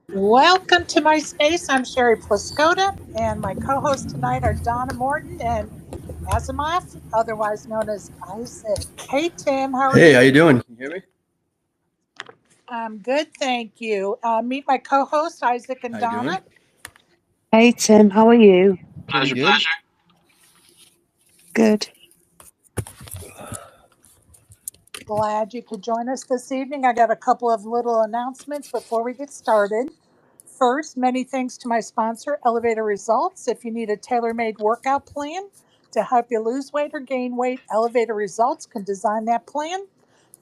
Welcome to my space. I'm Sherry Pluskota, and my co-hosts tonight are Donna Morton and Asimov, otherwise known as Isaac. Hey, Tim, how are Hey, how you? you doing? Can you hear me? I'm good, thank you. Meet my co-hosts, Isaac and How you doing? Donna. Hey Tim, how are you? Pretty good. Good. Glad you could join us this evening. I got a couple of little announcements before we get started. First, many thanks to my sponsor, Elevator Results. If you need a tailor-made workout plan to help you lose weight or gain weight, Elevator Results can design that plan.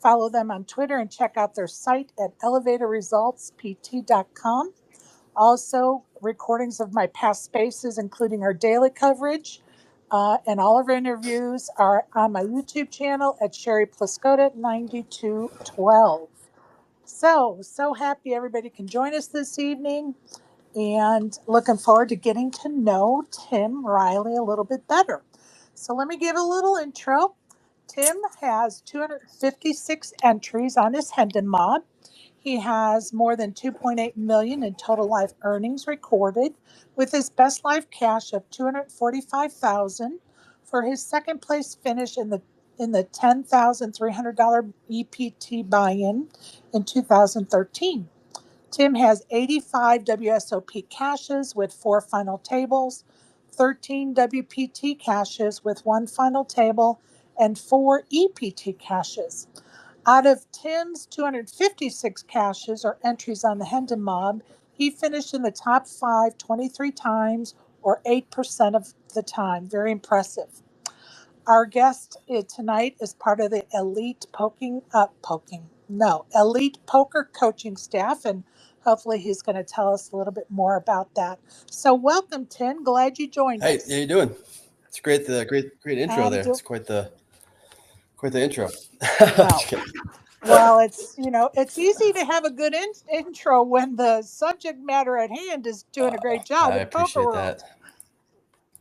Follow them on Twitter and check out their site at elevatorresultspt.com. Also, recordings of my past spaces, including our daily coverage, and all of our interviews are on my YouTube channel at Sherry Pluskota 9212. So happy everybody can join us this evening and looking forward to getting to know Tim Reilly a little bit better. So let me give a little intro. Tim has 256 entries on his Hendon Mob. He has more than 2.8 million in total life earnings recorded, with his best life cash of 245,000 for his second place finish in the $10,300 EPT buy-in 2013. Tim has 85 WSOP caches with 4 final tables, 13 WPT caches with 1 final table, and 4 EPT caches. Out of Tim's 256 caches or entries on the Hendon Mob, he finished in the top 5 23 times, or 8% of the time. Very impressive. Our guest tonight is part of the elite poker coaching staff, and hopefully he's going to tell us a little bit more about that. So, welcome, Tim. Glad you joined Hey, us. how you doing? It's great. The great intro I'm there. do It's quite the intro. well. Just kidding. Well, it's easy to have a good intro when the subject matter at hand is doing a great job I in the poker appreciate that. world.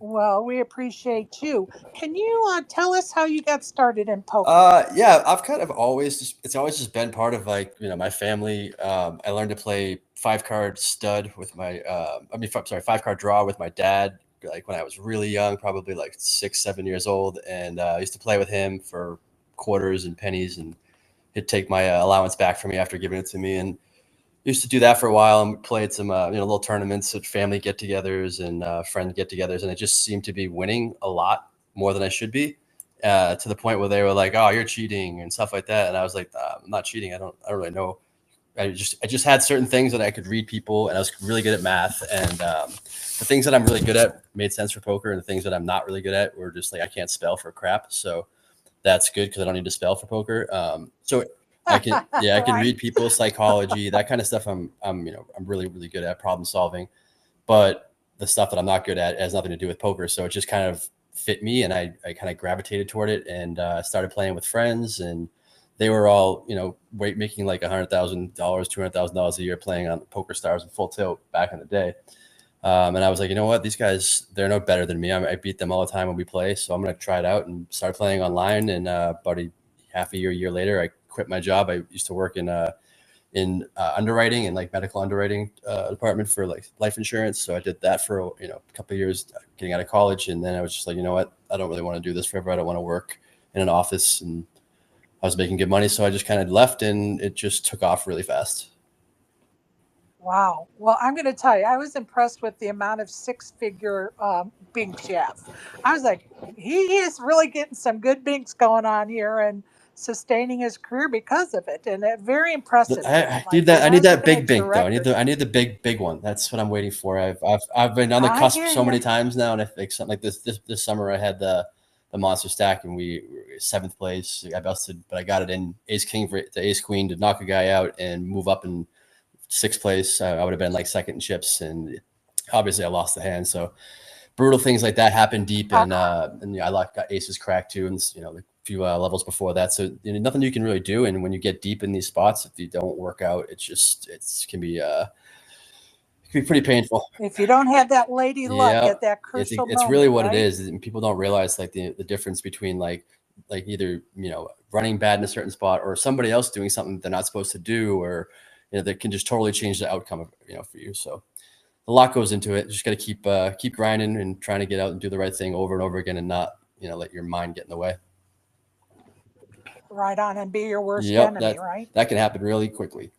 Well, we appreciate you. Can you tell us how you got started in poker? Yeah, I've kind of it's always just been part of my family. I learned to play 5 card stud with my sorry, 5 card draw with my dad, like when I was really young, probably like 6, 7 years old, and I used to play with him for quarters and pennies, and he'd take my allowance back from me after giving it to me, and used to do that for a while and played some little tournaments at family get-togethers and friend get-togethers, and I just seemed to be winning a lot more than I should be, to the point where they were like, "Oh, you're cheating" and stuff like that, and I was like, "I'm not cheating. I don't really know." I just had certain things that I could read people, and I was really good at math, and the things that I'm really good at made sense for poker, and the things that I'm not really good at were just like I can't spell for crap, so that's good because I don't need to spell for poker. So I can Right. read people's psychology, that kind of stuff. I'm really good at problem solving, but the stuff that I'm not good at has nothing to do with poker. So it just kind of fit me, and I kind of gravitated toward it, and started playing with friends, and they were all making like $100,000, $200,000 a year playing on Poker Stars and Full Tilt back in the day. And I was like, you know what? These guys, they're no better than me. I beat them all the time when we play. So I'm going to try it out and start playing online. And about half a year later, I quit my job. I used to work in underwriting and like medical underwriting department for like life insurance. So I did that for a couple of years getting out of college. And then I was just like, you know what? I don't really want to do this forever. I don't want to work in an office. And I was making good money. So I just kind of left, and it just took off really fast. Wow. Well, I'm going to tell you, I was impressed with the amount of six-figure binks you have. I was like, he is really getting some good binks going on here and sustaining his career because of it, and very impressive, Tim. I need Like that. I I need was that looking big at your bink though. record. I need the big one. That's what I'm waiting for. I've been on the I cusp hear so many you. times now, and I think something like this summer I had the monster stack, and we were 7th place. I busted, but I got it in ace king for the ace queen to knock a guy out and move up in 6th place. I would have been like second in chips, and obviously I lost the hand. So brutal things like that happen deep, Uh, and I got aces cracked too, and a few levels before that. So nothing you can really do. And when you get deep in these spots, if you don't work out, it can be can be pretty painful. If you don't have that lady luck Yeah, at that crucial it's moment, really what right? it is, and people don't realize like the difference between like either running bad in a certain spot or somebody else doing something they're not supposed to do, or that can just totally change the outcome of for you. So a lot goes into it. Just got to keep grinding and trying to get out and do the right thing over and over again, and not let your mind get in the way. Right on, and be your worst Yep, enemy, right? that can happen really quickly.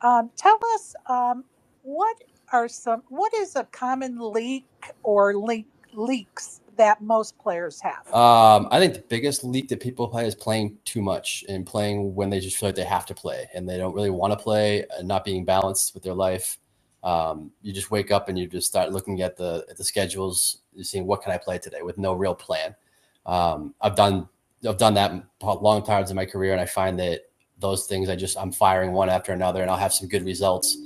Tell us what is a common leak or leaks that most players have? I think the biggest leak that people play is playing too much and playing when they just feel like they have to play and they don't really want to play, and not being balanced with their life. You just wake up and you just start looking at the schedules, you're seeing what can I play today with no real plan. I've done that long times in my career, and I find that those things I'm firing one after another, and I'll have some good results,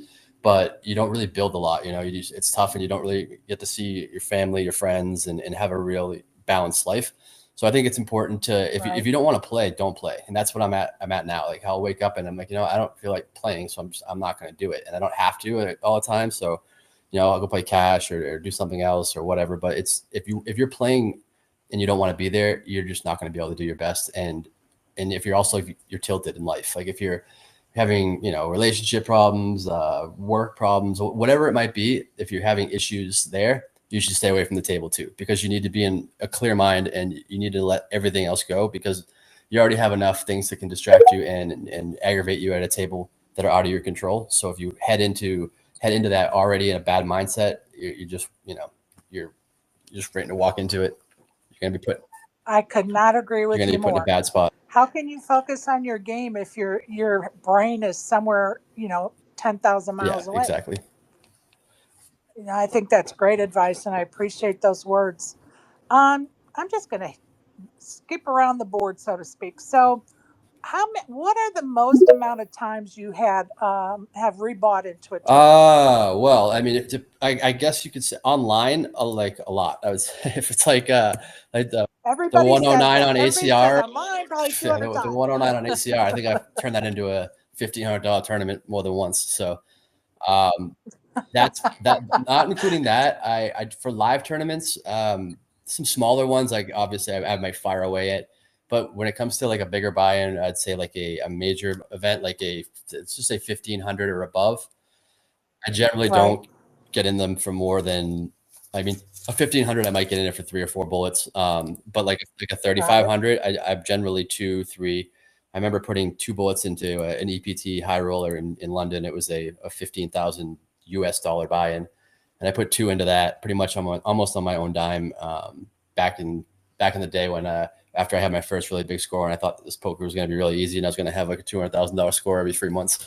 but you don't really build a lot. It's tough, and you don't really get to see your family, your friends, and have a really balanced life. So I think it's important to, if you don't want to play, don't play. And that's what I'm at now. Like I'll wake up and I'm like, I don't feel like playing, so I'm not going to do it. And I don't have to all the time. So, I'll go play cash or do something else or whatever. But it's, if you're playing and you don't want to be there, you're just not going to be able to do your best. And if you're tilted in life, like if you're having, relationship problems, work problems, whatever it might be, if you're having issues there, you should stay away from the table too, because you need to be in a clear mind and you need to let everything else go, because you already have enough things that can distract you and aggravate you at a table that are out of your control. So if you head into that already in a bad mindset, you're just waiting to walk into it. You're going to be I could not agree with you put in a more. bad spot. How can you focus on your game if your brain is somewhere 10,000 miles away? Exactly. I think that's great advice, and I appreciate those words. I'm just going to skip around the board, so to speak. So, what are the most amount of times you have rebought into a tournament? Well, I mean, I guess you could say online, like a lot. I would say if it's like the Everybody says 109 that. on Everybody says ACR, online probably yeah, 200 the times. 109 on ACR, I think I've turned that into a $1,500 tournament more than once. So um, that's not including that. I for live tournaments, some smaller ones, like obviously I might fire away at. But when it comes to like a bigger buy-in, I'd say like a major event, like let's just say 1,500 or above. I generally don't get in them for more than, I mean, a 1,500, I might get in it for 3 or 4 bullets. But like a 3,500, I'm generally 2, 3. I remember putting 2 bullets into an EPT high roller in London. It was a 15,000 US dollar buy-in, and I put 2 into that pretty much almost on my own dime. Back in the day when after I had my first really big score, and I thought this poker was going to be really easy, and I was going to have like a $200,000 score every 3 months.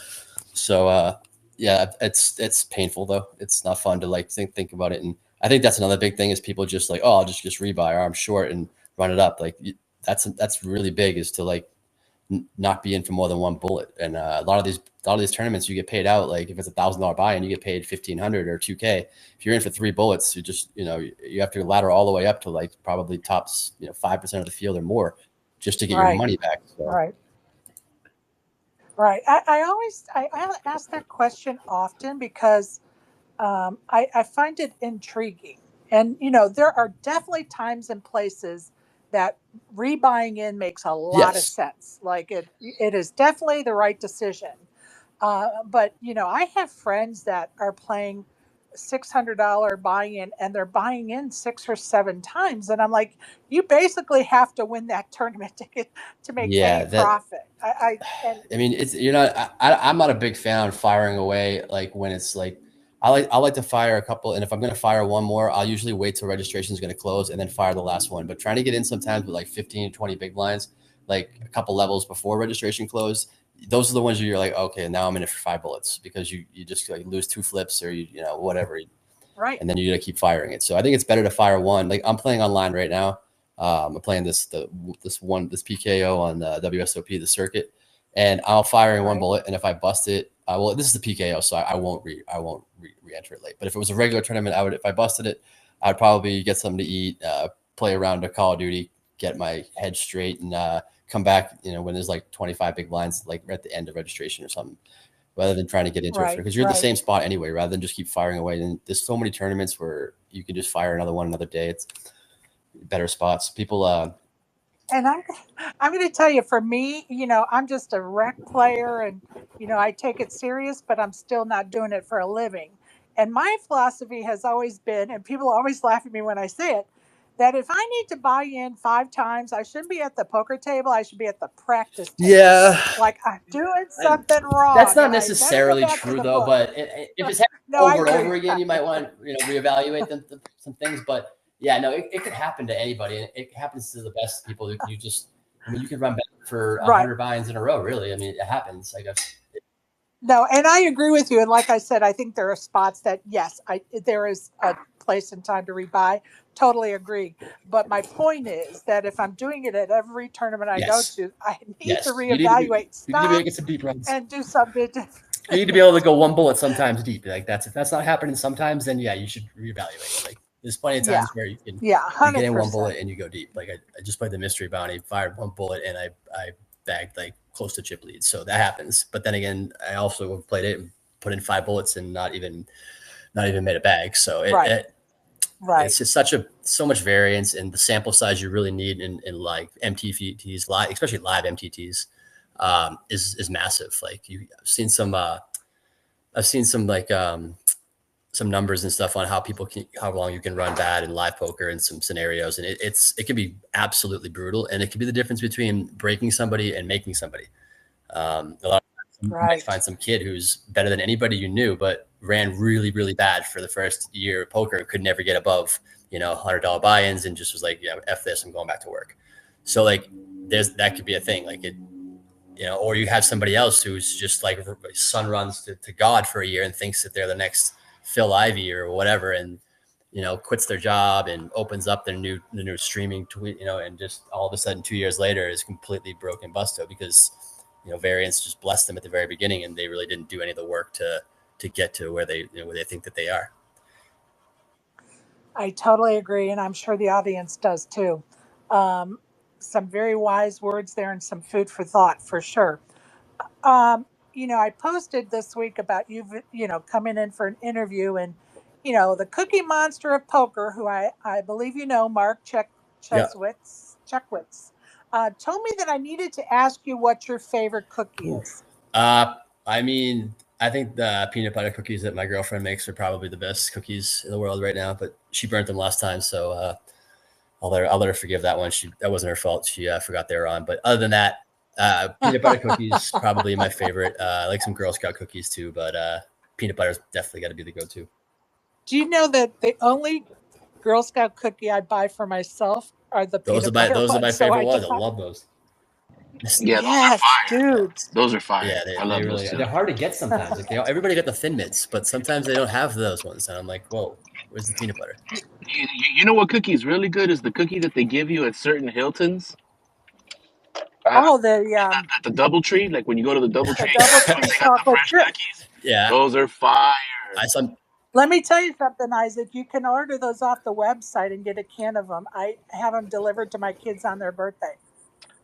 So yeah, it's painful though. It's not fun to like think about it. And I think that's another big thing is people just like, oh, I'll just rebuy, or I'm short and run it up. Like that's really big, is to like not be in for more than 1 bullet. And a lot of these tournaments, you get paid out. Like if it's $1,000 buy and you get paid 1,500 or 2K. If you're in for 3 bullets, you just you have to ladder all the way up to like probably tops 5% of the field or more just to get your money back. So. Right. I ask that question often because I find it intriguing, and there are definitely times and places that rebuying in makes a lot of Yes. sense. Like it is definitely the right decision. But I have friends that are playing $600 buy-in, and they're buying in 6 or 7 times, and I'm like, you basically have to win that tournament to make any profit. I mean, I'm not a big fan of firing away. Like when it's like, I like to fire a couple, and if I'm going to fire one more, I'll usually wait till registration is going to close and then fire the last one. But trying to get in sometimes with like 15 to 20 big blinds, like a couple levels before registration close, those are the ones where you're like, okay, now I'm in it for 5 bullets, because you just like lose 2 flips or whatever. Right. And then you got to keep firing it. So I think it's better to fire one. Like I'm playing online right now. I'm playing this PKO on the WSOP, the circuit, and I'll fire in 1 bullet. And if I bust it, this is the PKO, so I won't re-enter it late. But if it was a regular tournament, if I busted it, I'd probably get something to eat, play around to Call of Duty, get my head straight, and come back, when there's like 25 big blinds, like at the end of registration or something. rather than trying to get into it, because you're at the Right. same spot anyway, rather than just keep firing away. And there's so many tournaments where you can just fire another one another day. It's better spots. People, And I'm going to tell you, for me, I'm just a rec player, and I take it serious, but I'm still not doing it for a living. And my philosophy has always been, and people always laugh at me when I say it, that if I need to buy in 5 times, I shouldn't be at the poker table. I should be at the practice table. yeah, Like I'm doing something that's wrong, not and I better go necessarily back to true the though. book. But if it's happening No, I over and agree. over again, you might want to reevaluate some things. But yeah, no, it could happen to anybody, and it happens to the best people. You can run back for 100 buy-ins in a row. Really, I mean, it happens. I guess. No, and I agree with you. And like I said, I think there are spots that, yes, there is a place and time to rebuy. Totally agree. But my point is that if I'm doing it at every tournament I go to, I need to reevaluate, You need to stop, get some deep runs and do something different. You need to be able to go one bullet sometimes deep. Like if that's not happening sometimes, then yeah, you should reevaluate. Like there's plenty of times where you get in one 100%. bullet and you go deep. Like I just played the mystery bounty, fired one bullet, and I bagged like close to chip leads. So that happens. But then again, I also played it and put in 5 bullets and not even made a bag. So it's just so much variance, and the sample size you really need in like MTTs, live, especially live MTTs, is massive. Like I've seen some like some numbers and stuff on how long you can run bad in live poker and some scenarios, and it can be absolutely brutal, and it can be the difference between breaking somebody and making somebody. A lot of times you might find some kid who's better than anybody you knew, but ran really, really bad for the first year of poker, could never get above, $100 buy-ins, and just was like, F this, I'm going back to work. So like that could be a thing. Like or you have somebody else who's just like sun runs to God for a year and thinks that they're the next Phil Ivey or whatever, and quits their job and opens up the new streaming tweet, and just all of a sudden 2 years later is completely broken busto because variance just blessed them at the very beginning, and they really didn't do any of the work to get to where they think that they are. I totally agree, and I'm sure the audience does too. Some very wise words there, and some food for thought for sure. I posted this week about you, coming in for an interview, and the Cookie Monster of Poker, who I believe Mark Checkwitz, told me that I needed to ask you what your favorite cookie is. I mean, I think the peanut butter cookies that my girlfriend makes are probably the best cookies in the world right now, but she burnt them last time, so I'll let her forgive that one. That wasn't her fault. She forgot they were on. But other than that, peanut butter cookies probably my favorite. I like some Girl Scout cookies too, but peanut butter's definitely got to be the go-to. Do you know that the only Girl Scout cookie I buy for myself are the peanut butter ones? Those are my favorite ones. I love those. Yeah, yes, dude. Those are fire. Yeah, I love those too. They're hard to get sometimes. Like everybody got the Thin Mints, but sometimes they don't have those ones, and I'm like, whoa, where's the peanut butter? You know what cookie is really good is the cookie that they give you at certain Hiltons. The DoubleTree, like when you go to the DoubleTree, the DoubleTree chocolate chip cookies. Yeah, those are fire. Let me tell you something, Isaac. You can order those off the website and get a can of them. I have them delivered to my kids on their birthday.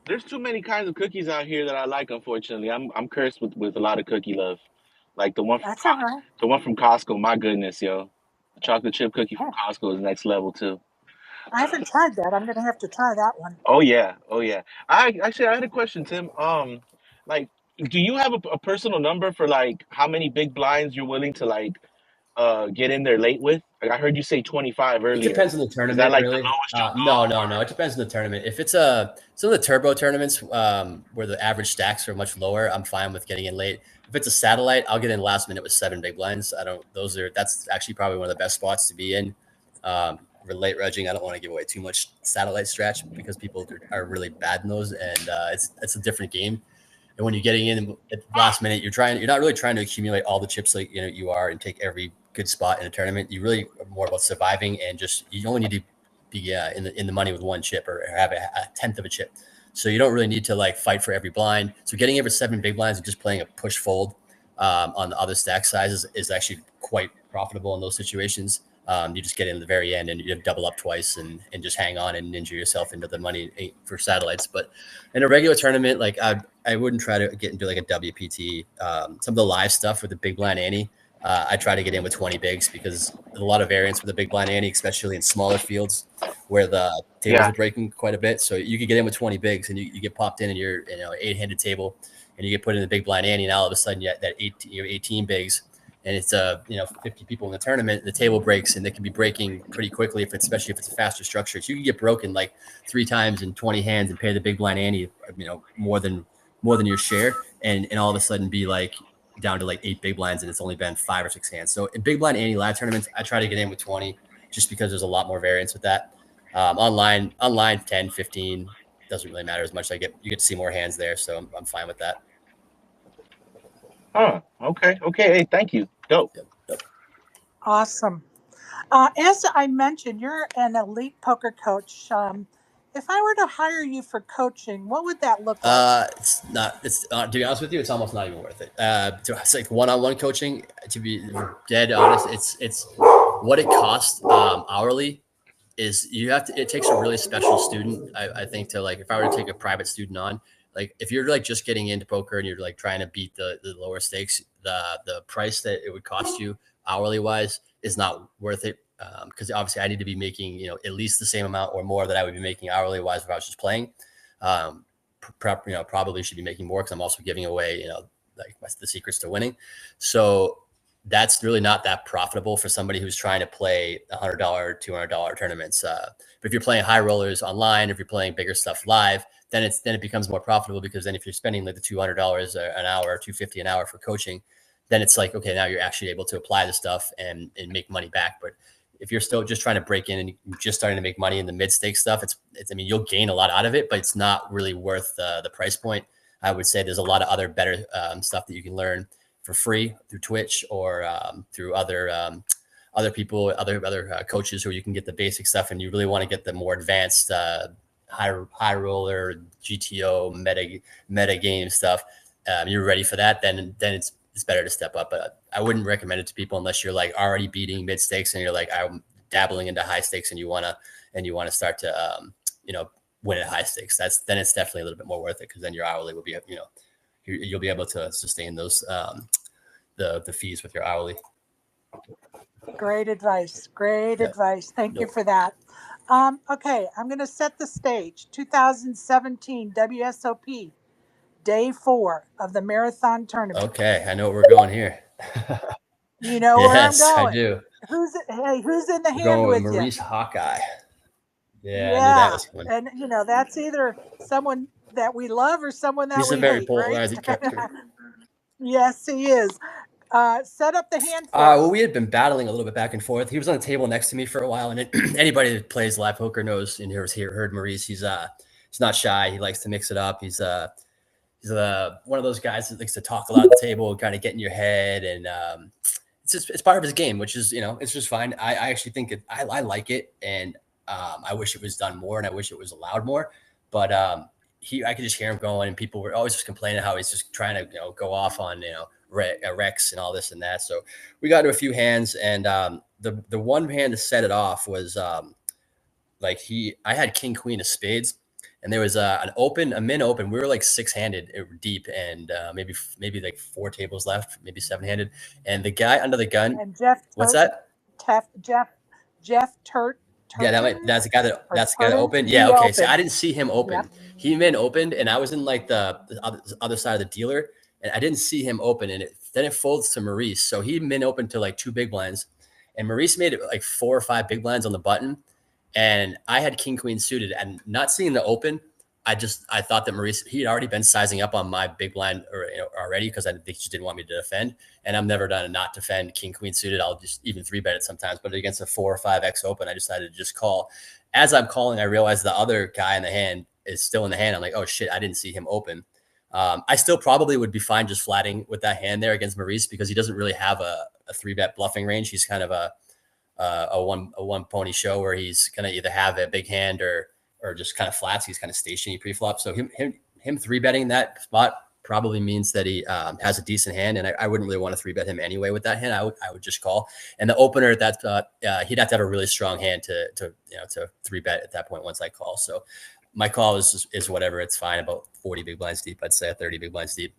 There's too many kinds of cookies out here that I like. Unfortunately, I'm cursed with a lot of cookie love. Like the one from Costco. My goodness, yo, the chocolate chip cookie from Costco is next level too. I haven't tried that. I'm gonna have to try that one. Oh yeah. I had a question, Tim. Like, do you have a personal number for like how many big blinds you're willing to like get in there late with? Like I heard you say 25 earlier. It depends on the tournament. Is that like really? No. It depends on the tournament. If it's some of the turbo tournaments where the average stacks are much lower, I'm fine with getting in late. If it's a satellite, I'll get in last minute with 7 big blinds. That's actually probably one of the best spots to be in. For late redging, I don't want to give away too much satellite stretch because people are really bad in those, and it's a different game. And when you're getting in at the last minute, you're not really trying to accumulate all the chips like you are and take every good spot in a tournament. You really are more about surviving, and you only need to be in the money with 1 chip or have a tenth of a chip. So you don't really need to like fight for every blind. So getting in for 7 big blinds and just playing a push fold on the other stack sizes is actually quite profitable in those situations. You just get in the very end and you double up twice and just hang on and injure yourself into the money for satellites. But in a regular tournament, like I wouldn't try to get into like a WPT. Some of the live stuff with the big blind ante, I try to get in with 20 bigs because there's a lot of variance with the big blind ante, especially in smaller fields where the tables are breaking quite a bit. So you could get in with 20 bigs and you get popped in and you're 8-handed table and you get put in the big blind ante, and all of a sudden you have that 18 bigs. And it's 50 people in the tournament, the table breaks, and they can be breaking pretty quickly especially if it's a faster structure. So you can get broken like 3 times in 20 hands and pay the big blind ante, more than your share, and all of a sudden be like down to like 8 big blinds, and it's only been 5 or 6 hands. So in big blind ante live tournaments, I try to get in with 20 just because there's a lot more variance with that. Online 10, 15 doesn't really matter as much. You get to see more hands there, so I'm fine with that. Huh. Okay. Hey, thank you. Dope. Yep. Awesome. As I mentioned, you're an elite poker coach. If I were to hire you for coaching, what would that look like? It's not. It's to be honest with you, it's almost not even worth it. It's like one-on-one coaching. To be dead honest, it's what it costs hourly. Is it takes a really special student, I think, to like, if I were to take a private student on, like if you're like just getting into poker and you're like trying to beat the lower stakes, the price that it would cost you hourly wise is not worth it. Because obviously I need to be making, at least the same amount or more that I would be making hourly wise if I was just playing. Probably should be making more because I'm also giving away, like the secrets to winning. So that's really not that profitable for somebody who's trying to play $100, $200 tournaments. But if you're playing high rollers online, if you're playing bigger stuff live, then it becomes more profitable, because then if you're spending like the $200 an hour, $250 an hour for coaching, then it's like, okay, now you're actually able to apply the stuff and make money back. But if you're still just trying to break in and you're just starting to make money in the mid-stake stuff, I mean, you'll gain a lot out of it, but it's not really worth the price point. I would say there's a lot of other better stuff that you can learn for free through Twitch or through other people, other coaches, who you can get the basic stuff, and you really want to get the more advanced high roller GTO meta game stuff. You're ready for that, then it's better to step up. But I wouldn't recommend it to people unless you're like already beating mid stakes and you're like, I'm dabbling into high stakes and you want to start to win at high stakes. Then it's definitely a little bit more worth it, because then your hourly will be you'll be able to sustain those the fees with your hourly. Great advice. Advice. Thank you for that. Okay, I'm going to set the stage. 2017 WSOP, day 4 of the marathon tournament. Okay, I know where we're going here. You know where I'm going. I do. Who's in the We're hand going with Maurice you? Hawkeye. Yeah, I knew that was coming. And that's either someone that we love or someone that He's we a very hate, polarizing right? character. Yes, he is. Set up the hand for well, us. we had been battling a little bit back and forth. He was on the table next to me for a while, and anybody that plays live poker knows and heard Maurice. He's not shy. He likes to mix it up. He's one of those guys that likes to talk a lot at the table, kind of get in your head, and it's part of his game, which is it's just fine. I actually think I like it, and I wish it was done more, and I wish it was allowed more. But I could just hear him going, and people were always just complaining how he's just trying to go off on Rex and all this and that. So we got to a few hands, and the one hand to set it off was I had king queen of spades, and there was a min open. We were like 6-handed deep, and maybe like 4 tables left, maybe 7-handed. And the guy under the gun. And Jeff. What's that? Jeff Turt. Yeah, that's the guy that opened. Yeah, okay. Opened. So I didn't see him open. Yep. He min opened, and I was in like the other side of the dealer, and I didn't see him open. And then it folds to Maurice. So he min opened to like 2 big blinds, and Maurice made it like 4 or 5 big blinds on the button. And I had king queen suited, and not seeing the open, I thought that Maurice, he had already been sizing up on my big blind already, because I think he just didn't want me to defend. And I'm never done to not defend king queen suited. I'll just even 3-bet it sometimes, but against a 4 or 5x open, I decided to just call. As I'm calling, I realized the other guy in the hand is still in the hand. I'm like, oh shit, I didn't see him open. I still probably would be fine just flatting with that hand there against Maurice, because he doesn't really have a 3-bet bluffing range. He's kind of a one pony show where he's going to either have a big hand or just kind of flats. He's kind of stationary pre-flop. So him 3-betting that spot probably means that he has a decent hand, and I wouldn't really want to 3-bet him anyway with that hand. I would just call. And the opener, he'd have to have a really strong hand to 3-bet at that point once I call. So my call is whatever. It's fine, about 40 big blinds deep, I'd say, 30 big blinds deep.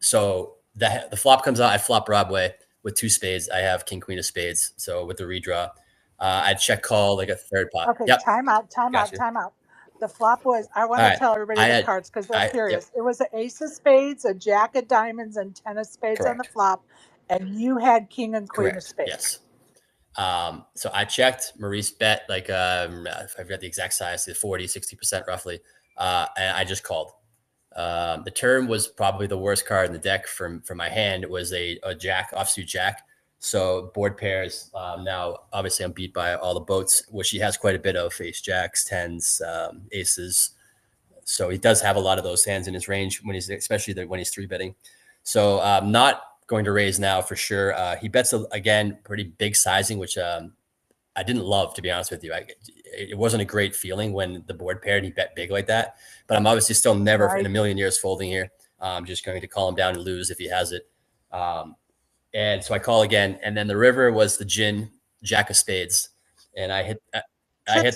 So the flop comes out. I flop Broadway with 2 spades. I have king, queen of spades. So with the redraw, I check call like a third pot. Okay, Yep. time out. The flop was, I want to tell everybody the cards because they're curious. Yep. It was an ace of spades, a jack of diamonds, and 10 of spades on the flop. And you had king and queen of spades. Yes. So I checked. Maurice bet like, I forgot the exact size, 40, 60% roughly. And I just called. The turn was probably the worst card in the deck for my hand. It was a jack, offsuit jack. So board pairs. Now, obviously, I'm beat by all the boats, which he has quite a bit of: ace jacks, tens, aces. So he does have a lot of those hands in his range especially when he's 3-betting. So not going to raise now for sure. He bets again pretty big sizing, which I didn't love, to be honest with you. It wasn't a great feeling when the board paired and he bet big like that. But I'm obviously still never in a million years folding here. I'm just going to call him down and lose if he has it. And so I call again, and then the river was the gin, jack of spades, and I hit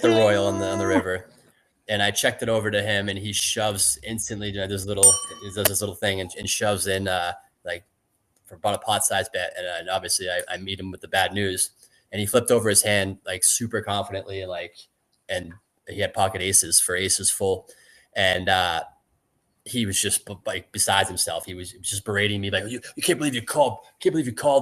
the royal on the river, and I checked it over to him, and he shoves instantly. He does this little thing and shoves in like for about a pot size bet, and obviously I meet him with the bad news, and he flipped over his hand like super confidently and he had pocket aces for aces full, and he was just like besides himself. He was just berating me like, you can't believe you called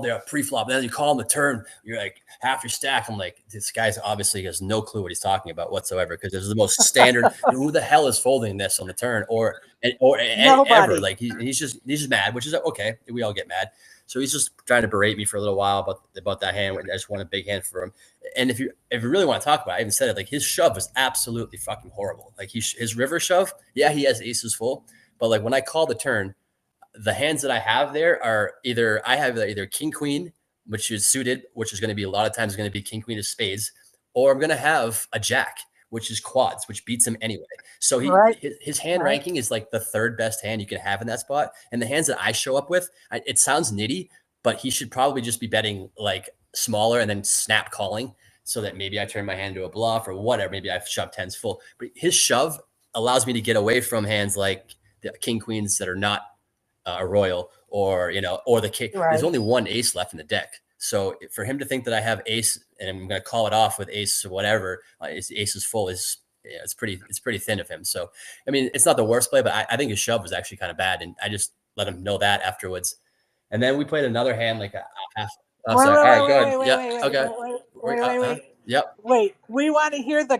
there pre-flop. And then you call on the turn. You're like half your stack. I'm like, this guy's obviously has no clue what he's talking about whatsoever, because this is the most standard. Who the hell is folding this on the turn or ever? Like he's just mad, which is okay. We all get mad. So he's just trying to berate me for a little while about that hand. I just want a big hand for him. And if you really want to talk about it, I even said it, like his shove was absolutely fucking horrible. Like his river shove, yeah, he has aces full, but like when I call the turn, the hands that I have there are either king queen, which is suited, which is going to be a lot of times going to be king queen of spades, or I'm going to have a jack, which is quads, which beats him anyway. So his hand ranking is like the third best hand you can have in that spot. And the hands that I show up with, it sounds nitty, but he should probably just be betting like smaller and then snap calling so that maybe I turn my hand to a bluff or whatever. Maybe I've shoved tens full, but his shove allows me to get away from hands like the king queens that are not a royal or the king. There's only one ace left in the deck. So for him to think that I have ace and I'm going to call it off with ace or whatever, ace is full it's pretty thin of him. So, I mean, it's not the worst play, but I think his shove was actually kind of bad. And I just let him know that afterwards. And then we played another hand, like a half. Wait, we want to hear the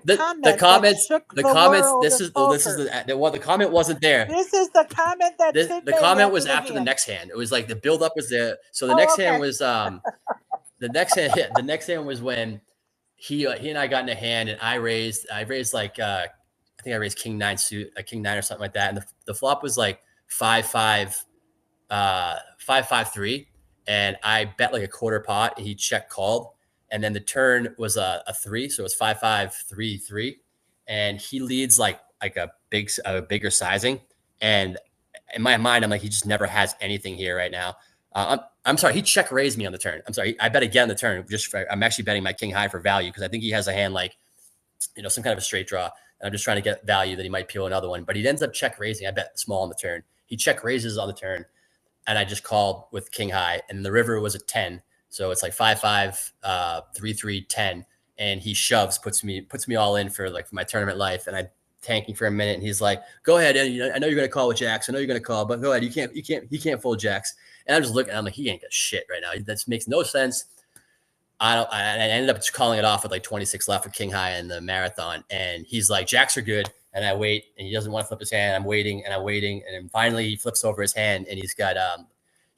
comments. The comment wasn't there. This is the comment that the comment was after the next hand. It was like the build up was there. So the next hand was the next hand was when he and I got in a hand and I raised like I think I raised king nine suit, a king nine or something like that. And the flop was like 5-5, 5-5-3. And I bet like a quarter pot. He check called. And then the turn was a 3. So it was 5-5-3-3. And he leads like a bigger sizing. And in my mind, I'm like, he just never has anything here right now. I'm sorry. He check raised me on the turn. I'm sorry. I bet again on the turn. I'm actually betting my king high for value because I think he has a hand like, some kind of a straight draw. And I'm just trying to get value that he might peel another one. But he ends up check raising. I bet small on the turn. He check raises on the turn. And I just called with king high. And the river was a 10. So it's like 5-5, 3-3, 10. And he shoves, puts me all in for my tournament life. And I'm tanking for a minute. And he's like, go ahead. And I know you're going to call with jacks. I know you're going to call, but go ahead. He can't fold jacks. And I'm just looking, I'm like, he ain't got shit right now. That makes no sense. I ended up just calling it off with like 26 left with king high in the marathon. And he's like, jacks are good. And I wait, and he doesn't want to flip his hand. I'm waiting. And then finally he flips over his hand and he's got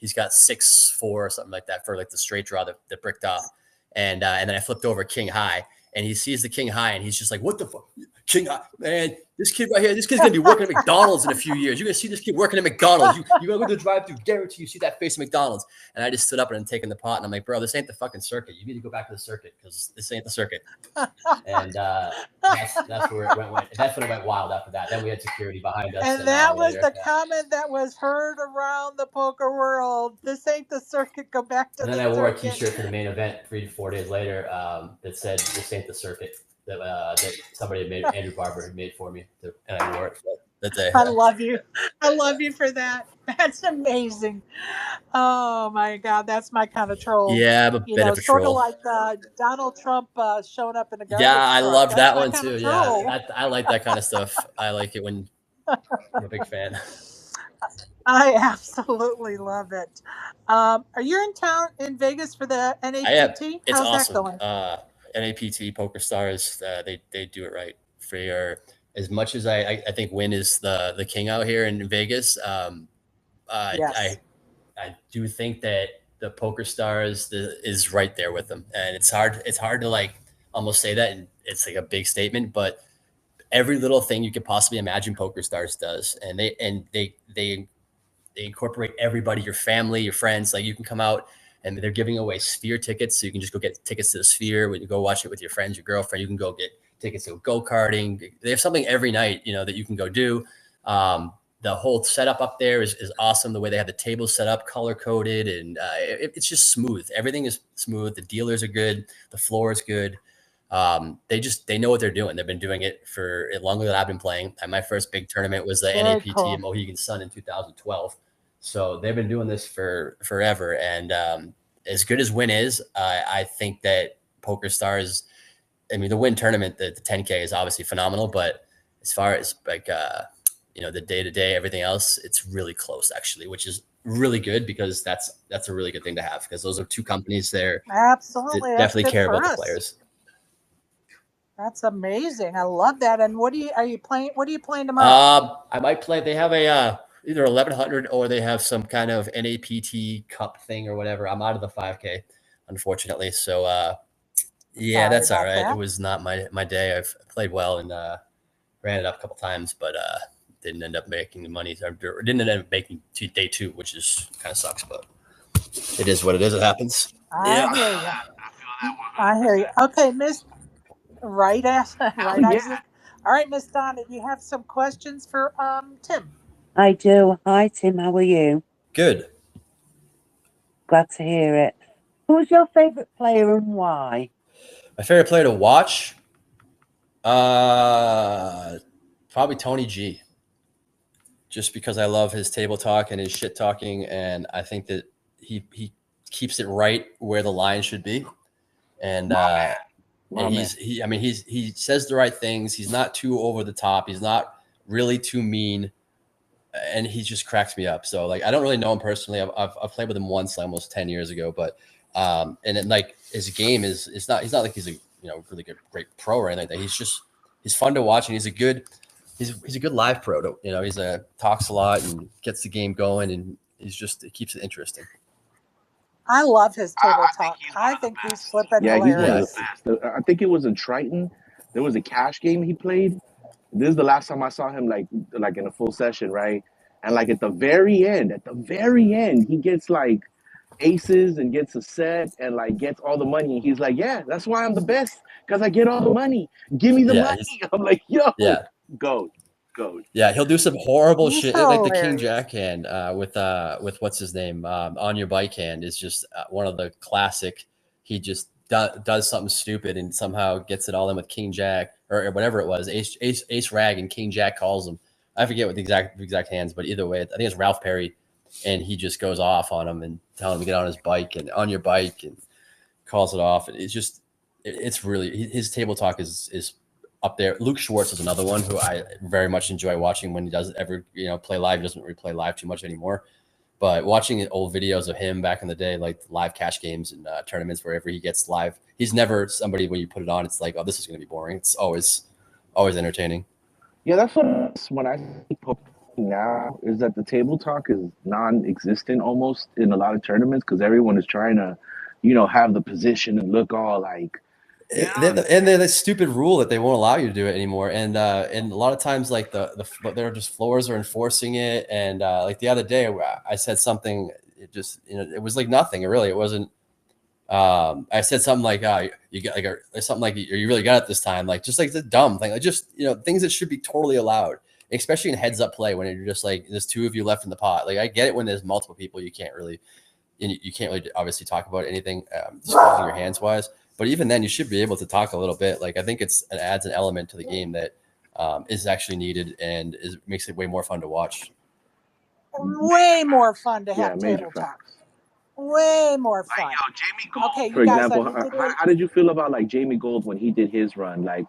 6-4 or something like that for like the straight draw that bricked off. And then I flipped over king high and he sees the king high and he's just like, what the fuck? King high, man, this kid right here, this kid's going to be working at McDonald's in a few years. You're going to see this kid working at McDonald's. You're going to go to the drive-thru, guarantee you see that face at McDonald's. And I just stood up and I'm taking the pot and I'm like, bro, this ain't the fucking circuit. You need to go back to the circuit because this ain't the circuit. And that's where it went. That's when it went wild after that. Then we had security behind us And an hour that was later. the comment that was heard around the poker world. This ain't the circuit. Go back to And then the I wore a circuit. T-shirt for the main event 3 to 4 days later that said "This ain't the circuit" that somebody had made. Andrew Barber had made for me, and I wore it that day. I love you. I love you for that. That's amazing. Oh my God, that's my kind of troll. Yeah, I'm a bit of a Sort of troll. like Donald Trump showing up in a Yeah, garbage I truck. love That's that my one kind too. of Yeah, troll. I like that kind of stuff. I like it when I'm a big fan. I absolutely love it. Are you in town in Vegas for the I have. NAPT? It's How's that awesome. going? NAPT Poker Stars. They do it right. For as much as I think Win is the king out here in Vegas. Yes. I do think that the Poker Stars is right there with them, and it's hard. It's hard to like almost say that, and it's like a big statement, but every little thing you could possibly imagine Poker Stars does, and they incorporate everybody, your family, your friends. Like you can come out and they're giving away Sphere tickets, so you can just go get tickets to the Sphere when you go watch it with your friends, your girlfriend. You can go get tickets to go karting. They have something every night, that you can go do. The whole setup up there is awesome. The way they have the tables set up, color coded, and it's just smooth. Everything is smooth. The dealers are good. The floor is good. They know what they're doing. They've been doing it for longer than I've been playing. And my first big tournament was the Very NAPT cool. in Mohegan Sun in 2012. So they've been doing this for forever. And as good as Win is, I think that Poker Stars, I mean, the Win tournament, the 10K is obviously phenomenal, but as far as like, the day-to-day, everything else, it's really close actually, which is really good because that's a really good thing to have because those are two companies there Absolutely. that That's definitely good care for about the us. players. That's amazing. I love that. And are you playing? What are you playing tomorrow? I might play. They have a either 1100 or they have some kind of NAPT Cup thing or whatever. I'm out of the 5K, unfortunately. So yeah, Sorry that's all about right. It that. was not my day. I've played well and ran it up a couple times, but didn't end up making the money. Or didn't end up making day two, which is kind of sucks, but it is what it is. It happens. I Yeah. hear you. I feel that I hear you. 100%. Okay, Miss Right, Hell right, yeah. Isaac. All right, Miss Donna, do you have some questions for Tim? I do. Hi, Tim. How are you? Good. Glad to hear it. Who's your favourite player and why? My favorite player to watch, probably Tony G. Just because I love his table talk and his shit talking, and I think that he keeps it right where the line should be, and he says the right things. He's not too over the top. He's not really too mean, and he just cracks me up. So like I don't really know him personally. I've played with him once, like, almost 10 years ago, but and then like his game is he's not like he's a really good great pro or anything like that. He's fun to watch, and he's a good live pro. He's talks a lot and gets the game going, and it keeps it interesting. I love his table I think talk. he's one I of the think he's best. flipping Yeah, he's one of the hilarious. best. I think it was in Triton. There was a cash game he played. This is the last time I saw him like in a full session, right? And like at the very end, he gets like aces and gets a set and like gets all the money. He's like, yeah, that's why I'm the best because I get all the money. Give me the Yeah, money. I'm like, yo, yeah, goat, goat. yeah. He'll do some horrible He's shit like the King hilarious. Jack hand with what's his name on your bike hand is just one of the classic. He just does something stupid and somehow gets it all in with King Jack or whatever it was, Ace Rag, and King Jack calls him. I forget what the exact hands, but either way, I think it's Ralph Perry, and he just goes off on him and telling him to get on his bike and on your bike and calls it off. It's really his table talk is up there. Luke Schwartz is another one who I very much enjoy watching when he does ever play live. He doesn't really play live too much anymore, but watching old videos of him back in the day, like live cash games and tournaments, wherever he gets live, he's never somebody when you put it on, it's like, oh, this is going to be boring. It's always entertaining. Yeah, that's when I see poker now is that the table talk is non-existent almost in a lot of tournaments because everyone is trying to, have the position and look all like, And then the stupid rule that they won't allow you to do it anymore, and a lot of times like they're just floors are enforcing it, and like the other day I said something, it just it was like nothing really. It wasn't I said something like, you got like something like you really got it this time. Like, just like the dumb thing, like just, things that should be totally allowed, especially in heads up play when you're just like, there's two of you left in the pot. Like, I get it when there's multiple people, you can't really obviously talk about anything, disclosing your hands wise, but even then you should be able to talk a little bit. Like, I think it adds an element to the game that is actually needed and makes it way more fun to watch. Way more fun to have major table facts. talk. Way more fun. Like, Jamie Gold, Okay, for you guys, example, how did you feel about like Jamie Gold when he did his run? Like,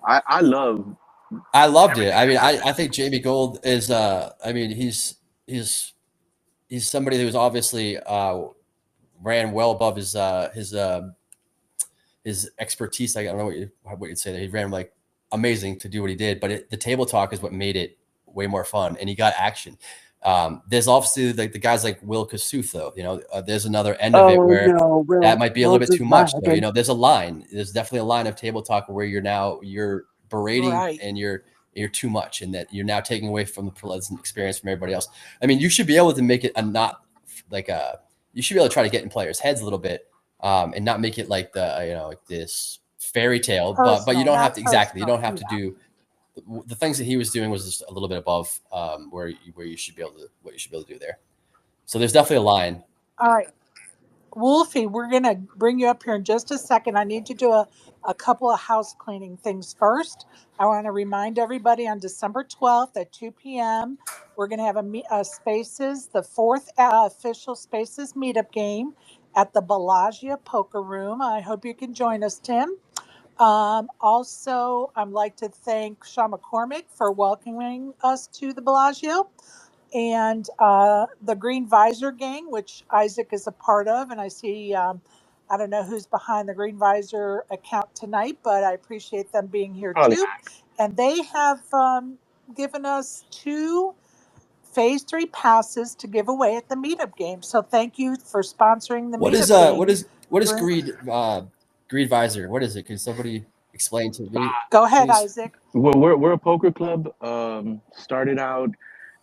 I loved it. I mean, I think Jamie Gold is I mean, he's somebody who's obviously ran well above his expertise. I don't know what you'd say. That he ran like amazing to do what he did, but the table talk is what made it way more fun, and he got action. There's obviously like the guys like Will Kasuth, though. There's another end of it where that might be a little bit too much. Though. There's a line. There's definitely a line of table talk where you're berating and you're too much, and that you're now taking away from the pleasant experience from everybody else. I mean, you should be able to make it you should be able to try to get in players' heads a little bit, and not make it like like this fairy tale. Personal, but you don't have to exactly. You don't have to do. The things that he was doing was just a little bit above where you should be able to do there. So there's definitely a line. All right, Wolfie, we're gonna bring you up here in just a second. I need to do a couple of house cleaning things first. I want to remind everybody on December 12th at 2 p.m. we're gonna have a Spaces, the fourth official Spaces meetup game at the Bellagio Poker Room. I hope you can join us, Tim. Also, I'd like to thank Sean McCormick for welcoming us to the Bellagio, and the Green Visor Gang, which Isaac is a part of. And I see, I don't know who's behind the Green Visor account tonight, but I appreciate them being here too. And they have given us 2 Phase 3 passes to give away at the meetup game. So thank you for sponsoring the meetup game. What is Greed Visor? What is it? Can somebody explain to me? Go ahead, Isaac. We're a poker club. Started out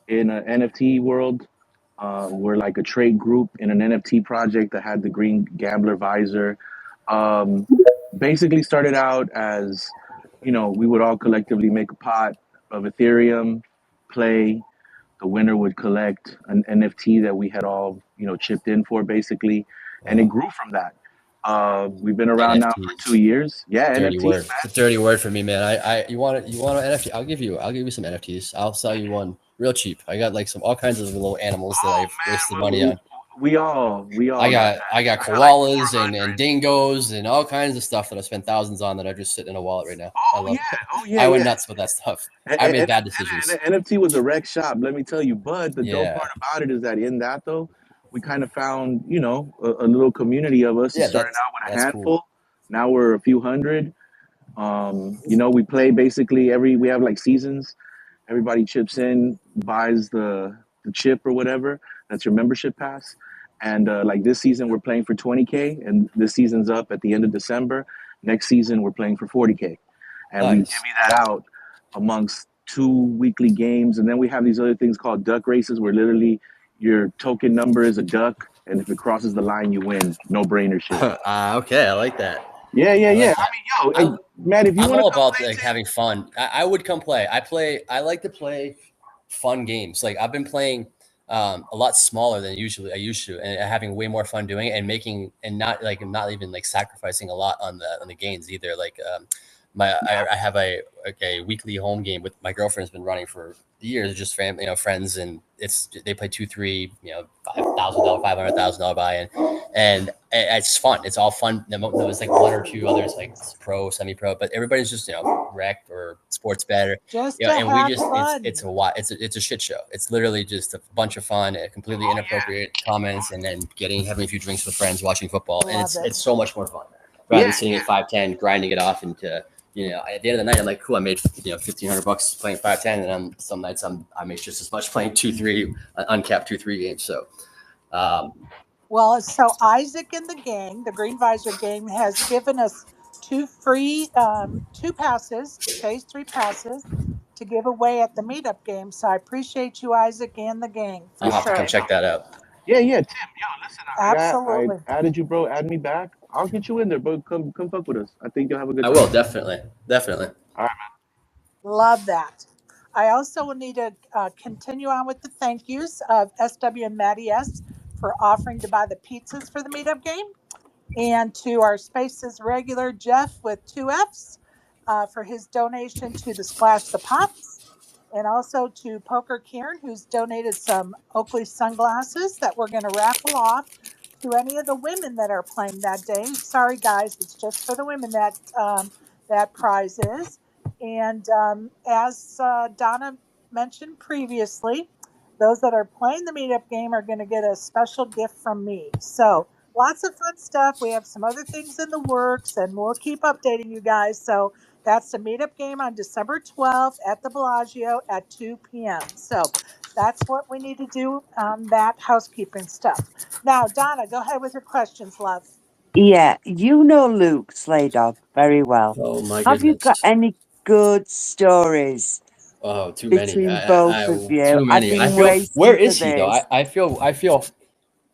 in an NFT world. We're like a trade group in an NFT project that had the Green Gambler Visor. Basically started out as, we would all collectively make a pot of Ethereum, play. The winner would collect an NFT that we had all, chipped in for, basically, and it grew from that. We've been around now for 2 years. Yeah, dirty NFTs. Word. It's a dirty word for me, man. You want an NFT? I'll give you some NFTs. I'll sell you one real cheap. I got like all kinds of little animals that I've wasted money on. We all. I got koalas and dingoes and all kinds of stuff that I spent thousands on that are just sitting in a wallet right now. I love it. I went nuts with that stuff. I made bad decisions. NFT was a wreck shop, let me tell you. But the dope part about it is that in that, though, we kind of found, a little community of us. Yeah, started out with a handful. Cool. Now we're a few hundred. We play basically we have like seasons. Everybody chips in, buys the chip or whatever. That's your membership pass. And like this season, we're playing for 20K, and this season's up at the end of December. Next season, we're playing for 40K. And we divvy that out amongst 2 weekly games. And then we have these other things called duck races, where literally your token number is a duck, and if it crosses the line, you win. No brainer shit. Okay, I like that. Yeah. I mean, man, if you want to, I'm all about like having fun. I would come play. I like to play fun games. Like I've been playing a lot smaller than I used to, and having way more fun doing it, and making and not even like sacrificing a lot on the gains either. Like I have a weekly home game with my girlfriend's been running for years, just family, friends, and they play 2-3, $5,000, $500,000 buy-in, and it's fun. It's all fun. There was like 1 or 2 others, like pro, semi-pro, but everybody's just rec or sports better. Just and we just fun. It's a shit show. It's literally just a bunch of fun, completely inappropriate comments, and then having a few drinks with friends, watching football, and it's so much more fun rather than sitting at 5-10, grinding it off into. At the end of the night, I'm like, cool. I made $1,500 playing 5-10, and some nights I make just as much playing 2-3 uncapped 2-3 games. So, so Isaac and the gang, the Green Visor gang, has given us 2 free 2 passes, Phase 3 passes, to give away at the meetup game. So I appreciate you, Isaac, and the gang. I'll have to come check that out. Yeah, Tim. Listen, absolutely. I added you, bro. Add me back. I'll get you in there, but come fuck with us. I think you'll have a good I time. will definitely. All right. Love that. I also will need to continue on with the thank yous of SW and Matty S for offering to buy the pizzas for the meetup game, and to our Spaces regular Jeff with two F's for his donation to the Splash the Pots, and also to Poker Kieran, who's donated some Oakley sunglasses that we're going to raffle off to any of the women that are playing that day. Sorry, guys, it's just for the women that that prize is. And as Donna mentioned previously, those that are playing the meetup game are going to get a special gift from me. So lots of fun stuff. We have some other things in the works, and we'll keep updating you guys. So that's the meetup game on December 12th at the Bellagio at 2 p.m. So that's what we need to do on that housekeeping stuff. Now, Donna, go ahead with your questions, love. Yeah, you know Luke Slaydog very well. Oh my Have you got goodness. any good stories Oh, too many. between both of you? Too I've many. I been feel. Where waiting for is he though? this. I feel.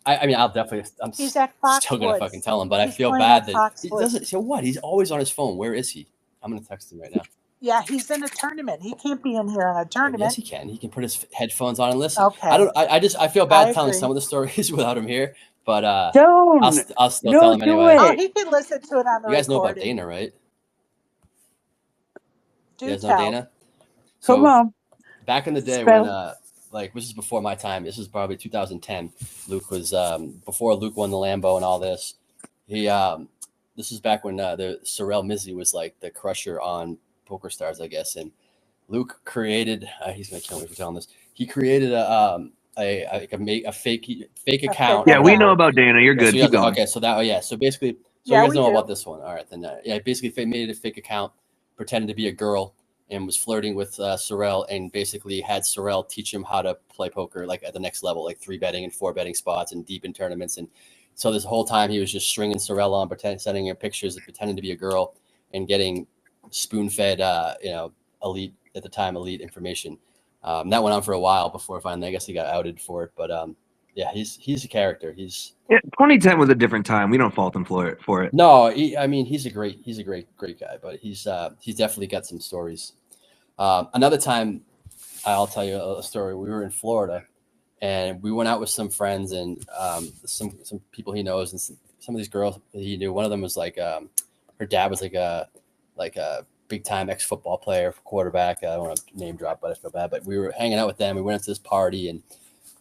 I mean, I'll definitely. He's at Still gonna fucking Foxwoods. tell him, but I He's feel playing at bad that he Foxwoods. doesn't. So what? He's always on his phone. Where is he? I'm gonna text him right now. Yeah, he's in a tournament. He can't be in here in a Yes, tournament. he can. He can put his headphones on and listen. Okay. I feel I bad telling agree. some of the stories without him here, but Don't. I'll still No, tell him do anyway. Oh, it. he can listen to it on the You guys know about recording. Dana, right? Do You guys know tell. Dana? Come So on. back in the day Spell. when like this is before my time. This is probably 2010. Luke was before Luke won the Lambo and all this. He this is back when the Sorrel Mizzy was like the crusher on Poker Stars, I guess. And Luke created. He's gonna kill me for telling this. He created a fake account. Yeah, account. we know about Dana. You're Yeah, good. so you Keep guys, going. okay, so that so basically, so Yeah, you guys we know do. about this one. All right, then yeah, basically made a fake account, pretended to be a girl, and was flirting with Sorrel, and basically had Sorrel teach him how to play poker like at the next level, like 3-betting and 4-betting spots and deep in tournaments. And so this whole time he was just stringing Sorrel on, sending her pictures, pretending to be a girl, and getting spoon-fed, elite at the time, elite information. That went on for a while before finally, I guess he got outed for it. But yeah, he's a character. He's 2010 was a different time. We don't fault him for it. no, I mean he's a great guy, but he's definitely got some stories. Another time, I'll tell you a story. We were in Florida, and we went out with some friends and some people he knows, and some of these girls that he knew. One of them was like her dad was like a big time ex football player, quarterback. I don't want to name drop, but I feel bad. But we were hanging out with them. We went into this party, and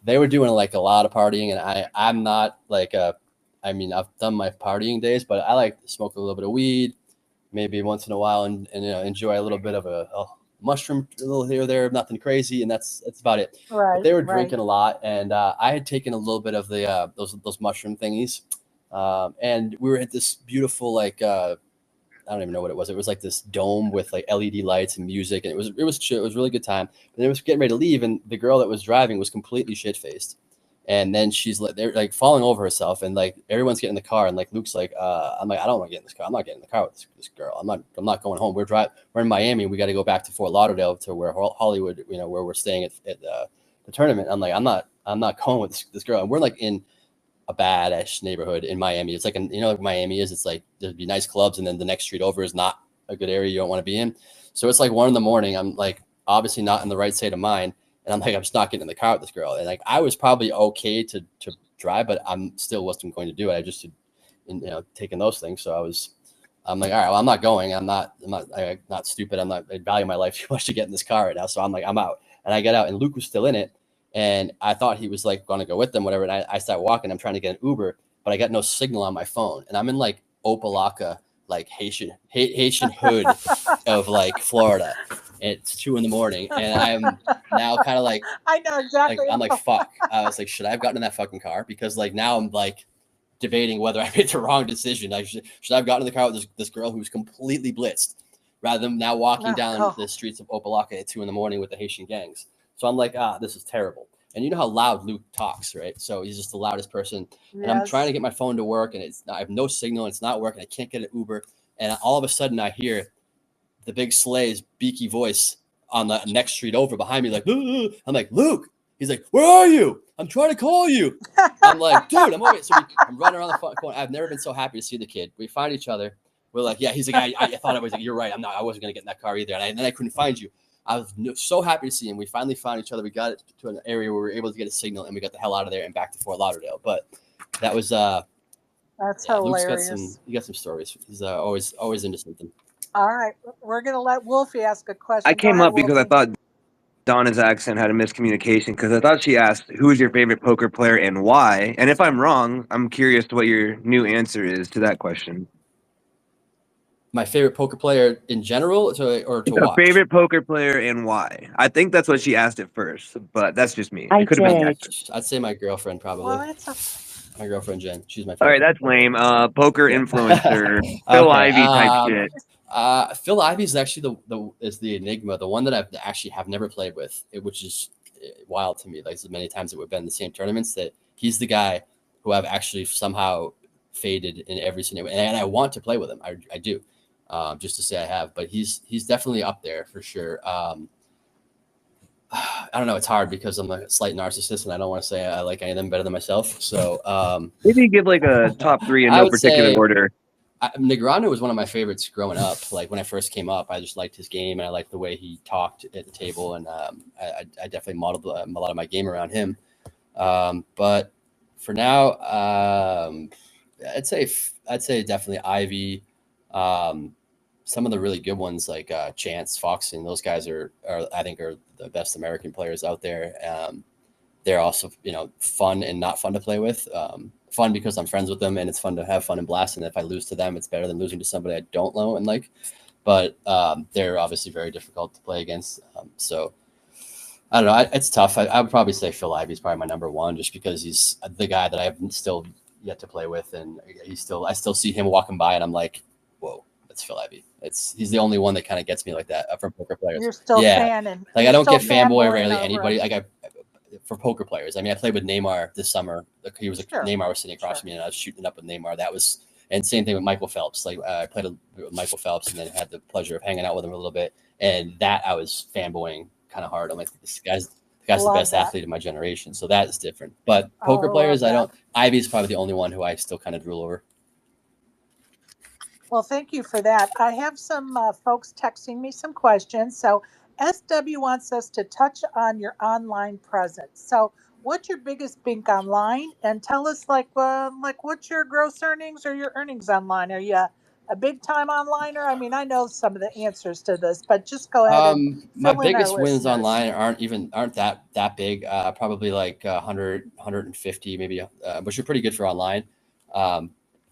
they were doing like a lot of partying, and I'm not like I mean, I've done my partying days, but I like to smoke a little bit of weed, maybe once in a while, and enjoy a little bit of a mushroom, a little here or there, nothing crazy, and that's about it. Right. But they were right. drinking a lot, and I had taken a little bit of the those mushroom thingies, and we were at this beautiful like I don't even know what it was. It was like this dome with like LED lights and music, and it was chill. It was a really good time. But it was getting ready to leave, and the girl that was driving was completely shit faced. And then she's like, they're like falling over herself, and like everyone's getting in the car, and like Luke's like, I'm like, I don't want to get in this car. I'm not getting in the car with this girl. I'm not going home. We're in Miami. We got to go back to Fort Lauderdale to where Hollywood, where we're staying at the tournament. I'm like, I'm not going with this girl. And we're like in a bad-ish neighborhood in Miami. It's like, like Miami is, it's like there'd be nice clubs, and then the next street over is not a good area you don't want to be in. So it's like 1 a.m. I'm like obviously not in the right state of mind. And I'm like, I'm just not getting in the car with this girl. And like, I was probably okay to drive, but I'm still wasn't going to do it. I just, taking those things. So I'm like, all right, well, I'm not going. I'm not stupid. I value my life too much to get in this car right now. So I'm like, I'm out. And I get out, and Luke was still in it. And I thought he was like going to go with them, whatever. And I start walking. I'm trying to get an Uber, but I got no signal on my phone. And I'm in like Opelika, like Haitian hood of like Florida. And it's 2 a.m. and I'm now kind of like, I know exactly. I'm like, fuck. I was like, should I have gotten in that fucking car? Because like now I'm like debating whether I made the wrong decision. I should I have gotten in the car with this girl who's completely blitzed, rather than now walking down the streets of Opelika at 2 a.m. with the Haitian gangs. So I'm like, this is terrible. And you know how loud Luke talks, right? So he's just the loudest person. Yes. And I'm trying to get my phone to work, and I have no signal, and it's not working. I can't get an Uber. And all of a sudden I hear the big Slay's beaky voice on the next street over behind me, like, I'm like, Luke. He's like, where are you? I'm trying to call you. I'm like, dude, I'm over. So I'm running around the phone. I've never been so happy to see the kid. We find each other. We're like, yeah. He's like, I thought I was like, you're right. I wasn't gonna get in that car either. And then I couldn't find you. I was so happy to see him. We finally found each other. We got to an area where we were able to get a signal, and we got the hell out of there and back to Fort Lauderdale. But that was That's hilarious. He got some stories. He's always into something. All right, we're gonna let Wolfie ask a question. I came up because I thought Donna's accent had a miscommunication, because I thought she asked, who is your favorite poker player and why? And if I'm wrong, I'm curious to what your new answer is to that question. My favorite poker player in general, or to watch? Favorite poker player and why? I think that's what she asked at first, but that's just me. It could have been. I'd say my girlfriend probably. Well, my girlfriend Jen. She's my favorite. All right, that's lame. Poker influencer, Phil Ivey type shit. Phil Ivey is actually the enigma, the one that I've actually have never played with, which is wild to me. Like as many times that we've been in the same tournaments, that he's the guy who I've actually somehow faded in every scenario, and I want to play with him. I do. Just to say I have, but he's definitely up there for sure. I don't know. It's hard because I'm a slight narcissist and I don't want to say I like any of them better than myself. So maybe give like a top three in no particular order. Negreanu was one of my favorites growing up. Like when I first came up, I just liked his game and I liked the way he talked at the table. And I definitely modeled a lot of my game around him. But for now, I'd say definitely Ivy. Some of the really good ones like Chance, Fox, and those guys are I think are the best American players out there. They're also, fun and not fun to play with. Fun because I'm friends with them and it's fun to have fun and blast. And if I lose to them, it's better than losing to somebody I don't know and like. But they're obviously very difficult to play against. So I don't know. It's tough. I would probably say Phil Ivey is probably my number one, just because he's the guy that I've still yet to play with, and I still see him walking by, and I'm like, whoa, that's Phil Ivey. He's the only one that kind of gets me like that from poker players. You're still fanning. Like I don't get fanboy rarely anybody. Like for poker players. I mean, I played with Neymar this summer. Like Neymar was sitting across from me, and I was shooting up with Neymar. And same thing with Michael Phelps. Like I played with Michael Phelps, and then had the pleasure of hanging out with him a little bit. And that I was fanboying kind of hard. I'm like, this guy's the best athlete of my generation. So that is different. But poker players, Ivy's probably the only one who I still kind of drool over. Well, thank you for that. I have some folks texting me some questions. So SW wants us to touch on your online presence. So what's your biggest bink online? And tell us like what's your gross earnings or your earnings online? Are you a big time onliner? I mean, I know some of the answers to this, but just go ahead and my biggest wins online aren't that big. Probably like 100, 150 maybe, which are pretty good for online.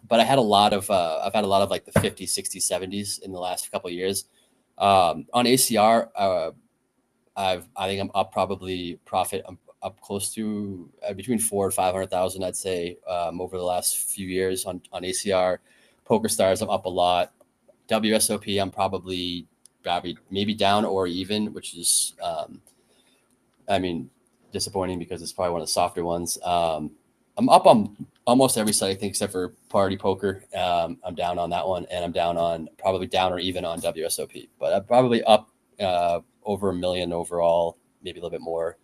But I've had a lot of like the 50s, 60s, 70s in the last couple of years. On ACR, I think I'm up probably profit. I'm up close to between 400,000 and 500,000, I'd say, over the last few years on ACR. Poker Stars, I'm up a lot. WSOP, I'm probably maybe down or even, which is, disappointing because it's probably one of the softer ones. I'm up on almost every site, I think, except for Party Poker. I'm down on that one, and I'm probably down or even on WSOP. But I'm probably up over $1 million overall, maybe a little bit more,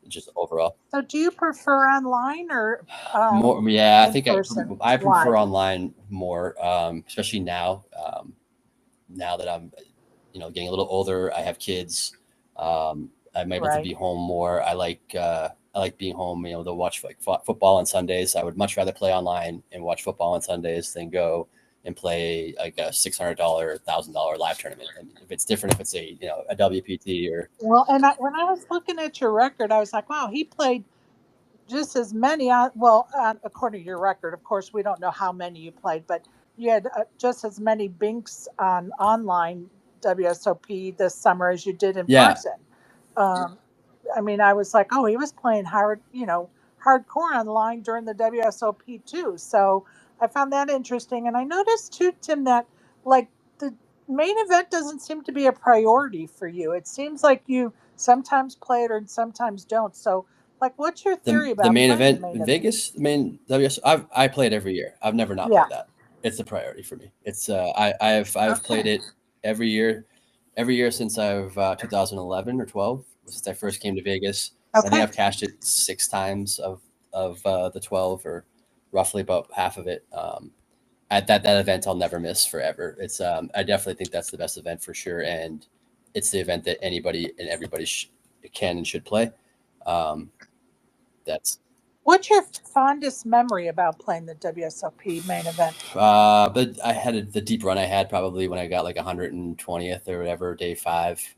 just overall. So do you prefer online or more? Yeah, I think I prefer online more, especially now. Now that I'm, getting a little older, I have kids. I'm able to be home more. I like being home, to watch like football on Sundays. I would much rather play online and watch football on Sundays than go and play like a $600, $1,000 live tournament. And if it's different, if it's a WPT or. Well, and when I was looking at your record, I was like, wow, he played just as many. According to your record, of course, we don't know how many you played, but you had just as many binks on online WSOP this summer as you did in person. I was like, oh, he was playing hard, hardcore online during the WSOP too. So I found that interesting. And I noticed too, Tim, that like the main event doesn't seem to be a priority for you. It seems like you sometimes play it or sometimes don't. So like, what's your theory about the main event in Vegas? The main WSOP, I play it every year. I've never not played that. It's a priority for me. It's I've played it every year since I've 2011 or 12. Since I first came to Vegas. I think Okay. I've cashed it 6 times of the 12, or roughly about half of it. At that event, I'll never miss forever. It's I definitely think that's the best event for sure, and it's the event that anybody and everybody can and should play. That's What's your fondest memory about playing the WSOP main event? but I had the deep run I had probably when I got like 120th or whatever, day 5.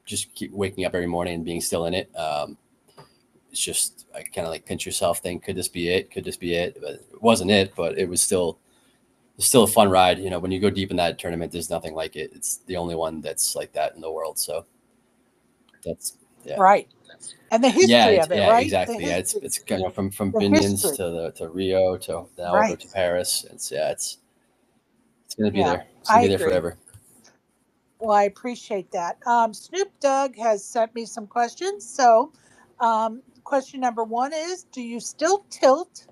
Just keep waking up every morning and being still in it. It's just, I kind of like pinch yourself, think, could this be it? Could this be it? But it wasn't it, but it was still a fun ride. You know, when you go deep in that tournament, there's nothing like it. It's the only one that's like that in the world. So that's, yeah. Right. And the history of it, right? Exactly. Yeah, it's kind of from the Binions history. to Rio to now over Right. to Paris. It's gonna be Yeah, there. It's gonna I be there agree. forever. Well, I appreciate that. Snoop Dogg has sent me some questions. So, question number 1 is: do you still tilt?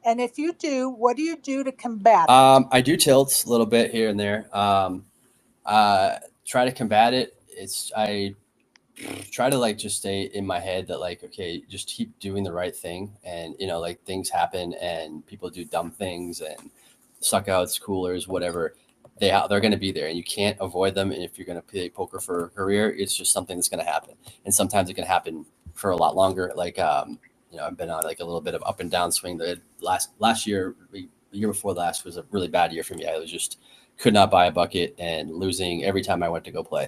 And if you do, what do you do to combat it? I do tilt a little bit here and there. Try to combat it. I try to like just stay in my head that like, okay, just keep doing the right thing, and you know, like things happen and people do dumb things and suck outs, coolers, whatever. They're going to be there, and you can't avoid them. And if you're going to play poker for a career, it's just something that's going to happen, and sometimes it can happen for a lot longer. Like you know, I've been on like a little bit of up and down swing. The last year, the year before last was a really bad year for me. I was just could not buy a bucket and losing every time I went to go play.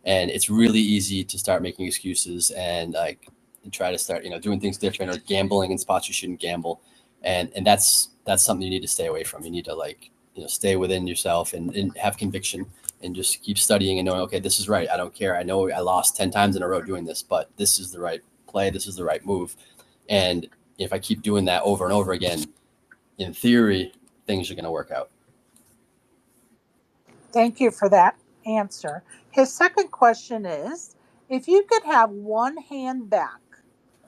And it's really easy to start making excuses and like try to start, you know, doing things different or gambling in spots you shouldn't gamble. And that's something you need to stay away from. You need to like, you know, stay within yourself and have conviction and just keep studying and knowing, okay, this is right. I don't care. I know I lost 10 times in a row doing this, but this is the right play. This is the right move. And if I keep doing that over and over again, in theory, things are going to work out. Thank you for that answer. His second question is: if you could have one hand back,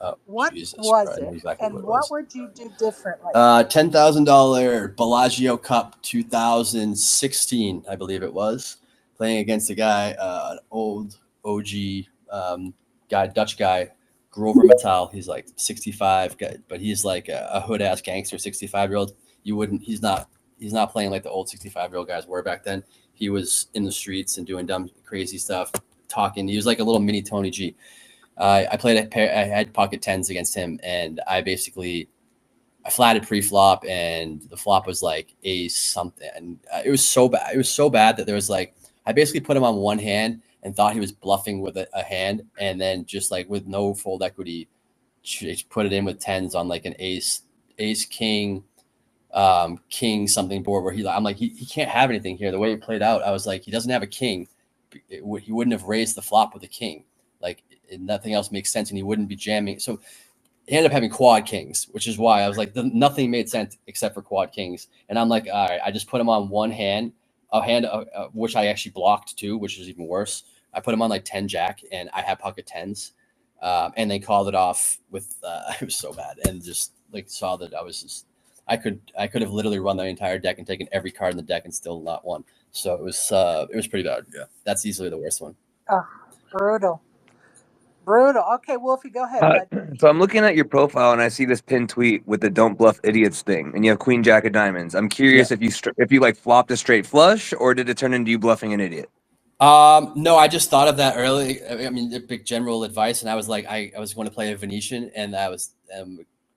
Oh, what Jesus was Christ, I it? knew exactly And what it what was. would you do differently? $10,000 Bellagio Cup 2016, I believe it was, playing against a guy, an old OG guy, Dutch guy, Grover Matal. He's like 65, but he's like a hood ass gangster, 65-year-old. You wouldn't. He's not playing like the old 65-year-old guys were back then. He was in the streets and doing dumb, crazy stuff, talking. He was like a little mini Tony G. I played a pair. I had pocket tens against him, and I flatted pre-flop, and the flop was like ace something, and it was so bad. It was so bad that there was like, I basically put him on one hand and thought he was bluffing with a hand, and then just like with no fold equity, put it in with tens on like an ace king, king something board where I'm like, he can't have anything here. The way it played out, I was like, he doesn't have a king. He wouldn't have raised the flop with a king. Like nothing else makes sense, and he wouldn't be jamming. So he ended up having quad kings, which is why I was like, nothing made sense except for quad kings. And I'm like, all right, I just put him on one hand, which I actually blocked too, which is even worse. I put him on like 10 jack, and I had pocket tens, and they called it off with, it was so bad, and just like saw that I was just, I could have literally run the entire deck and taken every card in the deck and still not won. So it was pretty bad. Yeah, that's easily the worst one. Oh, brutal. Brutal. Okay, Wolfie, go ahead, bud. So I'm looking at your profile and I see this pinned tweet with the "Don't bluff idiots" thing, and you have Queen Jack of Diamonds. I'm curious if you like flopped a straight flush, or did it turn into you bluffing an idiot? No, I just thought of that early. I mean, the big general advice, and I was like, I was going to play a Venetian, and I was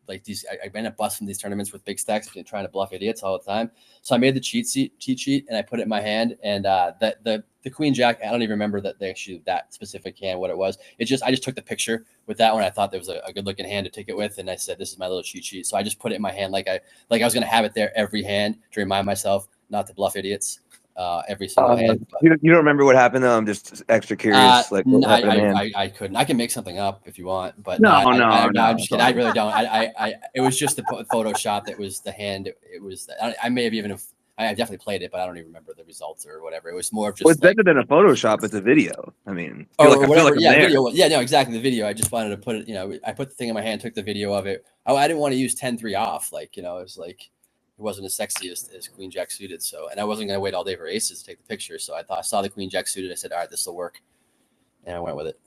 like I end up busting these tournaments with big stacks and trying to bluff idiots all the time. So I made the cheat sheet, and I put it in my hand, and the Queen Jack, I don't even remember that specific hand, what it was. I just took the picture with that one. I thought there was a good looking hand to take it with, and I said, this is my little cheat sheet. So I just put it in my hand like I was going to have it there every hand to remind myself not to bluff idiots. Every single hand. You don't remember what happened though? I'm just extra curious. Like what happened in the hand? I couldn't. I can make something up if you want, but No. I'm just kidding. I really don't. It was just the Photoshop that was the hand. It was. I may have even. I definitely played it, but I don't even remember the results or whatever. It was more of just. Well, it's better than a Photoshop. It's a video. I mean, or whatever. The video. Yeah, no, exactly. The video. I just wanted to put it. You know, I put the thing in my hand, took the video of it. I didn't want to use 10-3 off. Like, you know, it was like. It wasn't as sexy as Queen Jack suited. So, and I wasn't going to wait all day for aces to take the picture. So I saw the Queen Jack suited. I said, all right, this will work. And I went with it.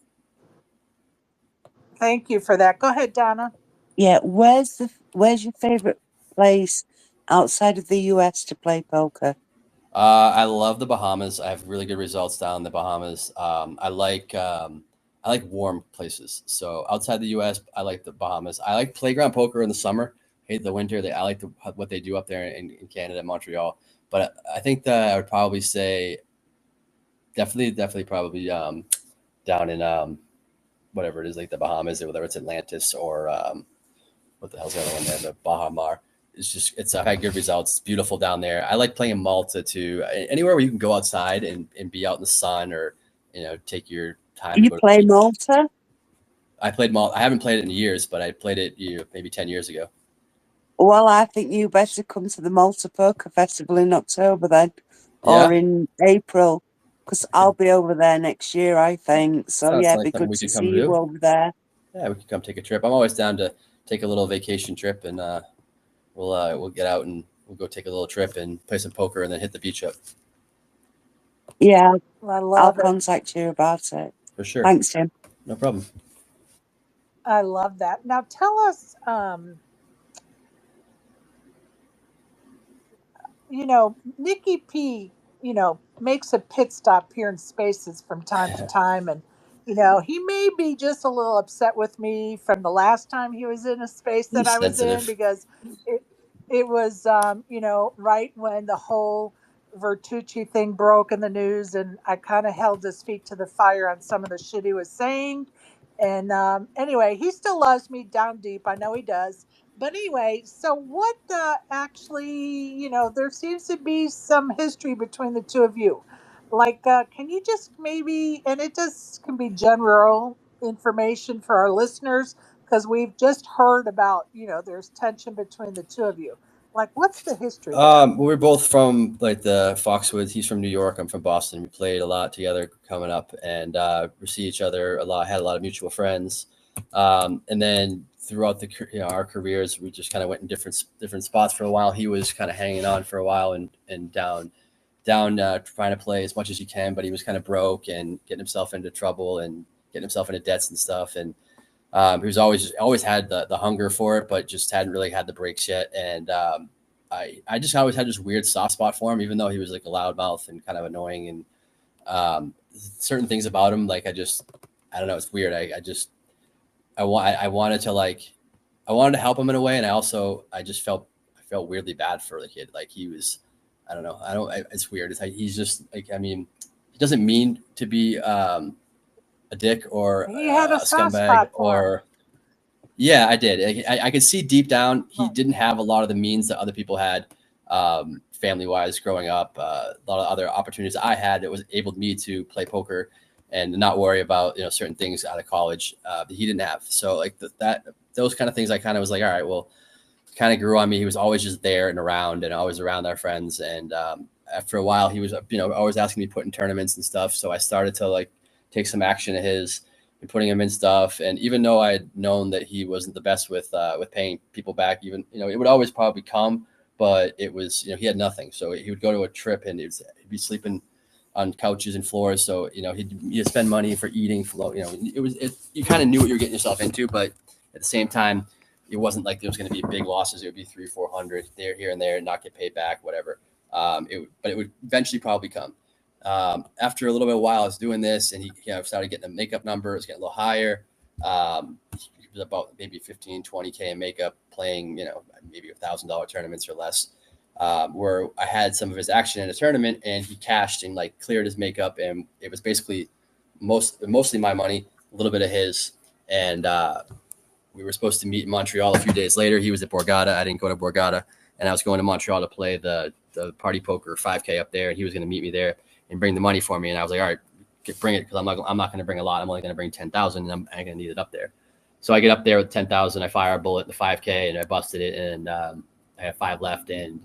Thank you for that. Go ahead, Donna. Yeah, where's your favorite place outside of the US to play poker? I love the Bahamas. I have really good results down in the Bahamas. I like warm places. So outside the U.S., I like the Bahamas. I like playground poker in the summer. Hate the winter. I like what they do up there in Canada, Montreal. But I think that I would probably say definitely probably down in whatever it is, like the Bahamas, or whether it's Atlantis or what the hell's the other one there, the Baja Mar. I've had good results. It's beautiful down there. I like playing in Malta too. Anywhere where you can go outside and be out in the sun, or take your time to You go to the play beach. Malta? I played Malta. I haven't played it in years, but I played it maybe 10 years ago. Well, I think you better come to the Malta Poker Festival in October then, Yeah, or in April, because I'll be over there next year, I think. So sounds yeah, it'd like be something good we to could come see you do. over there. Yeah, we could come take a trip. I'm always down to take a little vacation trip, and we'll get out and we'll go take a little trip and play some poker, and then hit the beach up Yeah, I I'll love it. contact you about it. for sure. Thanks, Tim. No problem. I love that. Now tell us, NickyP, makes a pit stop here in Spaces from time to time. And, he may be just a little upset with me from the last time he was in a space that He's I was in, sensitive. because it, it was, right when the whole Vertucci thing broke in the news. And I kind of held his feet to the fire on some of the shit he was saying. And anyway, he still loves me down deep. I know he does. But anyway, so what actually, there seems to be some history between the two of you. Like, can you just maybe, and it just can be general information for our listeners, because we've just heard about, there's tension between the two of you. Like, what's the history there? We're both from like the Foxwoods. He's from New York. I'm from Boston. We played a lot together coming up, and we see each other a lot. Had a lot of mutual friends, and then throughout our careers, we just kind of went in different spots for a while. He was kind of hanging on for a while and down trying to play as much as he can, but he was kind of broke and getting himself into trouble and getting himself into debts and stuff. And he was always had the hunger for it, but just hadn't really had the breaks yet. And I just always had this weird soft spot for him, even though he was like a loudmouth and kind of annoying. And certain things about him, like I don't know, it's weird. I wanted to help him in a way, and I just felt weirdly bad for the kid. Like he was, I don't know, it's weird. It's like he's just like, I mean, he doesn't mean to be a dick or He had a a soft scumbag spot for him. or yeah, I did. I could see deep down he Right. didn't have a lot of the means that other people had, family wise, growing up. A lot of other opportunities I had that was able me to play poker and not worry about certain things out of college that he didn't have. So like those kind of things, I kind of was like, all right, well, kind of grew on me. He was always just there and around, and always around our friends. And after a while, he was always asking me to put in tournaments and stuff. So I started to like take some action of his and putting him in stuff. And even though I had known that he wasn't the best with paying people back, even it would always probably come, but it was he had nothing. So he would go to a trip and he'd be sleeping on couches and floors. So he'd spend money for eating. You kind of knew what you were getting yourself into, but at the same time, it wasn't like there was going to be big losses. It would be 300-400 there, here and there, and not get paid back, whatever. But it would eventually probably come. After a little bit of while, I was doing this, and he started getting a makeup number. It was getting a little higher. It was about maybe 15-20K in makeup, playing maybe $1,000 tournaments or less. Where I had some of his action in a tournament, and he cashed and like cleared his makeup, and it was basically mostly my money, a little bit of his, and we were supposed to meet in Montreal a few days later. He was at Borgata. I didn't go to Borgata, and I was going to Montreal to play the party poker 5K up there. And he was going to meet me there and bring the money for me. And I was like, all right, bring it, because I'm not going to bring a lot. I'm only going to bring 10,000, and I'm going to need it up there. So I get up there with 10,000. I fire a bullet in the 5K, and I busted it, and I had 5 left, and